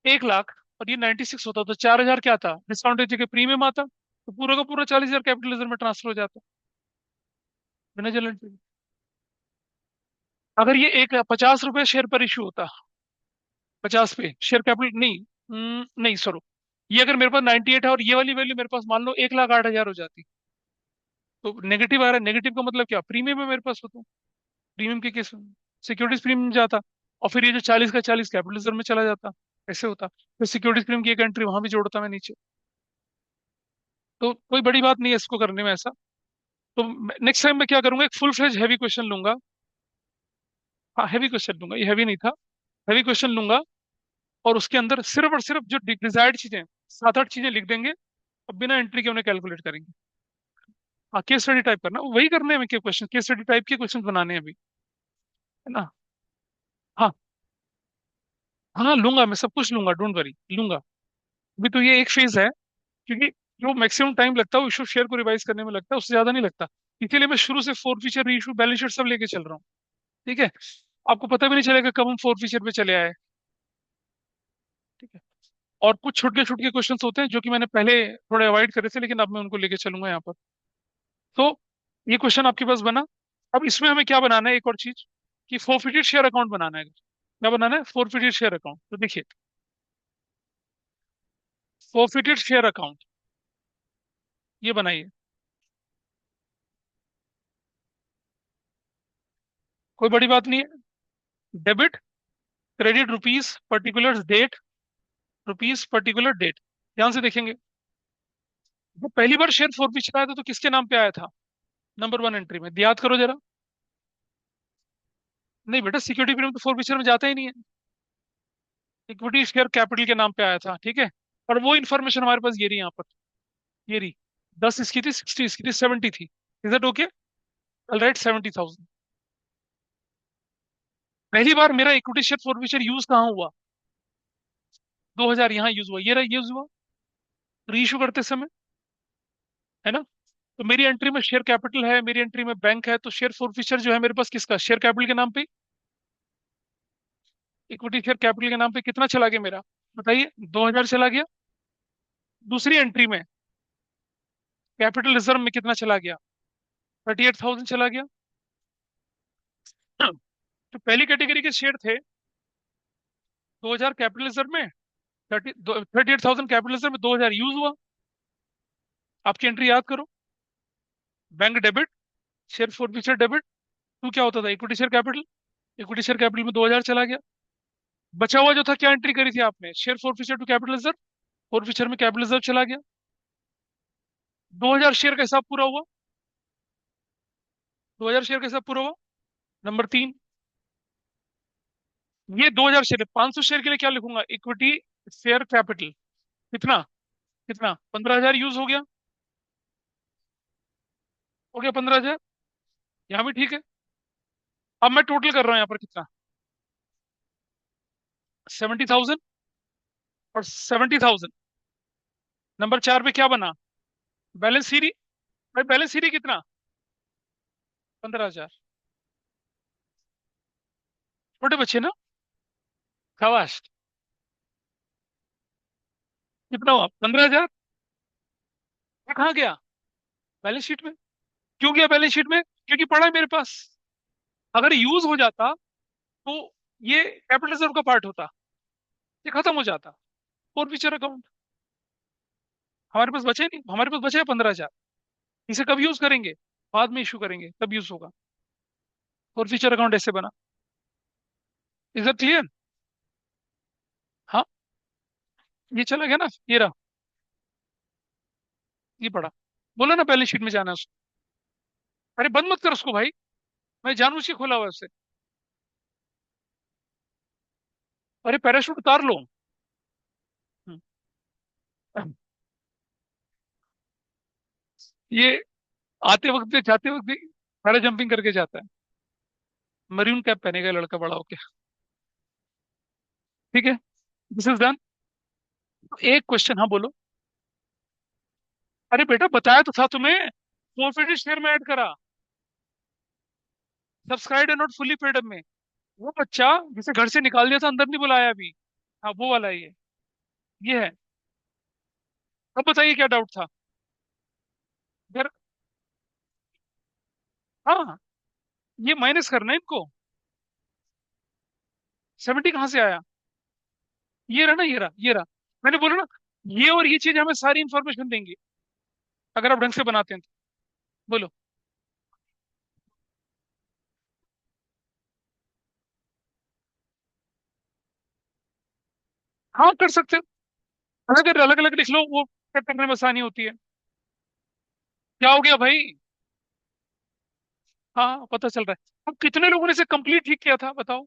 1 लाख, और ये 96 होता, तो 4,000 क्या था, डिस्काउंट जगह प्रीमियम आता, तो पूरा का पूरा 40,000 कैपिटल रिजर्व में ट्रांसफर हो जाता, बिना जनरल एंट्री। अगर ये एक 50 रुपए शेयर पर इशू होता, 50 पे शेयर कैपिटल नहीं, नहीं सॉरी, ये अगर मेरे पास 98 है और ये वाली वैल्यू मेरे पास मान लो 1,08,000 हो जाती, तो नेगेटिव आ रहा है, नेगेटिव का मतलब क्या, प्रीमियम है मेरे पास होता, प्रीमियम के केस में सिक्योरिटीज प्रीमियम जाता, और फिर ये जो 40 का 40 कैपिटल रिजर्व में चला जाता, ऐसे होता, फिर सिक्योरिटीज प्रीमियम की एक एंट्री वहां भी जोड़ता मैं नीचे। तो कोई बड़ी बात नहीं है इसको करने में ऐसा। तो नेक्स्ट टाइम मैं क्या करूंगा, एक फुल फ्लेज हैवी क्वेश्चन लूंगा। हाँ हैवी क्वेश्चन लूंगा, ये हैवी नहीं था, हैवी क्वेश्चन लूंगा, और उसके अंदर सिर्फ और सिर्फ जो डिजायर्ड चीजें, 7-8 चीजें लिख देंगे, अब बिना एंट्री के उन्हें कैलकुलेट करेंगे। हाँ केस स्टडी टाइप करना, वही करने हैं हमें, क्या क्वेश्चन, केस स्टडी टाइप के क्वेश्चन बनाने हैं अभी, है ना। हाँ हाँ लूंगा, मैं सब कुछ लूंगा, डोंट वरी, लूंगा। अभी तो ये एक फेज है, क्योंकि जो मैक्सिमम टाइम लगता है वो इशू शेयर को रिवाइज करने में लगता है, उससे ज्यादा नहीं लगता। इसीलिए मैं शुरू से फोर फीचर, री इशू, बैलेंस शीट सब लेके चल रहा हूँ, ठीक है। आपको पता भी नहीं चलेगा कब हम फोर फीचर पे चले आए। ठीक है। और कुछ छुटके छुटके क्वेश्चंस होते हैं जो कि मैंने पहले थोड़े अवॉइड करे थे, लेकिन अब मैं उनको लेके चलूंगा यहाँ पर। तो ये क्वेश्चन आपके पास बना। अब इसमें हमें क्या बनाना है, एक और चीज, कि फोरफिटेड शेयर अकाउंट बनाना है। क्या बनाना है? Forfeited share account. तो देखिए, फोरफिटेड शेयर अकाउंट ये बनाइए। कोई बड़ी बात नहीं है। Debit, credit rupees particular date, rupees particular date. ध्यान से देखेंगे। जब पहली बार शेयर फोरफिट आया था तो किसके नाम पे आया था? नंबर वन एंट्री में, याद करो जरा। नहीं बेटा, सिक्योरिटी प्रीमियम तो फोरफिचर में जाता ही नहीं है। इक्विटी शेयर कैपिटल के नाम पे आया था, ठीक है। और वो इन्फॉर्मेशन हमारे पास ये रही यहाँ पर, ये रही। 10 इसकी थी, 60 इसकी थी, 70 थी। Is that okay? All right, 70,000। पहली बार मेरा इक्विटी शेयर फोरफिचर यूज कहाँ हुआ? 2000 यहाँ यूज हुआ, ये रहा यूज हुआ रीइशू करते समय, है ना। तो मेरी एंट्री में शेयर कैपिटल है, मेरी एंट्री में बैंक है, तो शेयर फोरफिचर जो है मेरे पास किसका? शेयर कैपिटल के नाम पे। इक्विटी शेयर कैपिटल के नाम पे कितना चला गया मेरा? बताइए, 2000 चला गया। दूसरी एंट्री में कैपिटल रिजर्व में कितना चला गया? 38,000 चला गया। तो पहली कैटेगरी के शेयर थे 2000 कैपिटल रिजर्व में, 38,000 कैपिटल रिजर्व में, 2000 यूज हुआ। आपकी एंट्री याद करो। Bank debit, share forfeiture debit. To क्या होता था? Equity share capital. Equity share capital में 2000 चला गया। बचा हुआ जो था, क्या एंट्री करी थी आपने? Share forfeiture to capital reserve. Forfeiture में कैपिटल रिजर्व चला गया। 2000 शेयर का हिसाब पूरा हुआ। 2000 शेयर का हिसाब पूरा हुआ। नंबर तीन, ये 2000 शेयर, 500 शेयर के लिए क्या लिखूंगा? Equity share capital. कितना? कितना? 15,000 यूज हो गया। हो गया 15,000। यहाँ भी ठीक है। अब मैं टोटल कर रहा हूँ यहाँ पर कितना? 70,000 और 70,000। नंबर चार पे क्या बना? बैलेंस सीरी। भाई बैलेंस सीरी कितना? 15,000। छोटे बच्चे ना। शाबाश। कितना हुआ? 15,000। ये कहाँ गया? बैलेंस शीट में। क्यों गया बैलेंस शीट में? क्योंकि पड़ा है मेरे पास। अगर यूज हो जाता तो ये कैपिटल रिजर्व का पार्ट होता, ये खत्म हो जाता। और फीचर अकाउंट हमारे पास बचे नहीं, हमारे पास बचे हैं 15,000। इसे कब यूज करेंगे? बाद में इशू करेंगे, तब यूज होगा। और फीचर अकाउंट ऐसे बना। Is that clear? हाँ। ये चला गया ना, ये रहा, ये पड़ा। बोला ना बैलेंस शीट में जाना है उसको। अरे बंद मत कर उसको भाई, मैं जानबूझ के खोला हुआ है उसे। अरे पैराशूट उतार लो। हम्म। ये आते वक्त भी जाते वक्त भी पैरा जंपिंग करके जाता है। मरीन कैप पहनेगा लड़का बड़ा होके। ठीक है, दिस इज डन। एक क्वेश्चन, हाँ बोलो। अरे बेटा बताया तो था तुम्हें, फोरफिटेड शेयर में ऐड करा। Subscribe and not fully paid में, वो बच्चा जिसे घर से निकाल दिया था, अंदर नहीं बुलाया अभी। हाँ वो वाला ये है। अब बताइए क्या डाउट था? यार, हाँ, ये माइनस करना है इनको। 70 कहाँ से आया? ये रहा ना, ये रहा, ये रहा। मैंने बोला ना, ये और ये चीज हमें सारी इंफॉर्मेशन देंगी अगर आप ढंग से बनाते हैं तो। बोलो। हाँ कर सकते हो। अलग अलग अलग लिख लो, वो चेक करने में आसानी होती है। क्या हो गया भाई? हाँ पता चल रहा है। अब कितने लोगों ने इसे कंप्लीट ठीक किया था बताओ?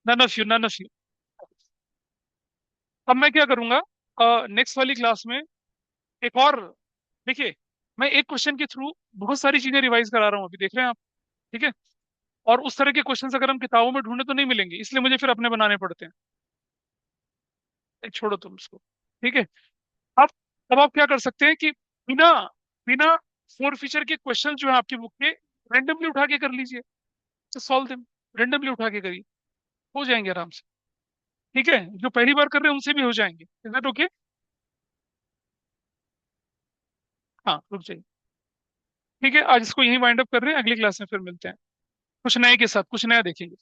None of you, none of you. अब मैं क्या करूंगा, नेक्स्ट वाली क्लास में एक और, देखिए, मैं एक क्वेश्चन के थ्रू बहुत सारी चीजें रिवाइज करा रहा हूँ, अभी देख रहे हैं आप। ठीक है। और उस तरह के क्वेश्चंस अगर हम किताबों में ढूंढे तो नहीं मिलेंगे, इसलिए मुझे फिर अपने बनाने पड़ते हैं। छोड़ो तुम उसको। ठीक है। अब अब आप क्या कर सकते हैं कि बिना बिना फोर फीचर के क्वेश्चन जो है आपकी बुक के, रेंडमली उठा के कर लीजिए, सॉल्व देम, रेंडमली उठा के करिए, हो जाएंगे आराम से। ठीक है, जो पहली बार कर रहे हैं उनसे भी हो जाएंगे। Is that okay? हाँ, रुक जाइए। ठीक है, आज इसको यहीं वाइंड अप कर रहे हैं, अगली क्लास में फिर मिलते हैं कुछ नए के साथ, कुछ नया देखेंगे।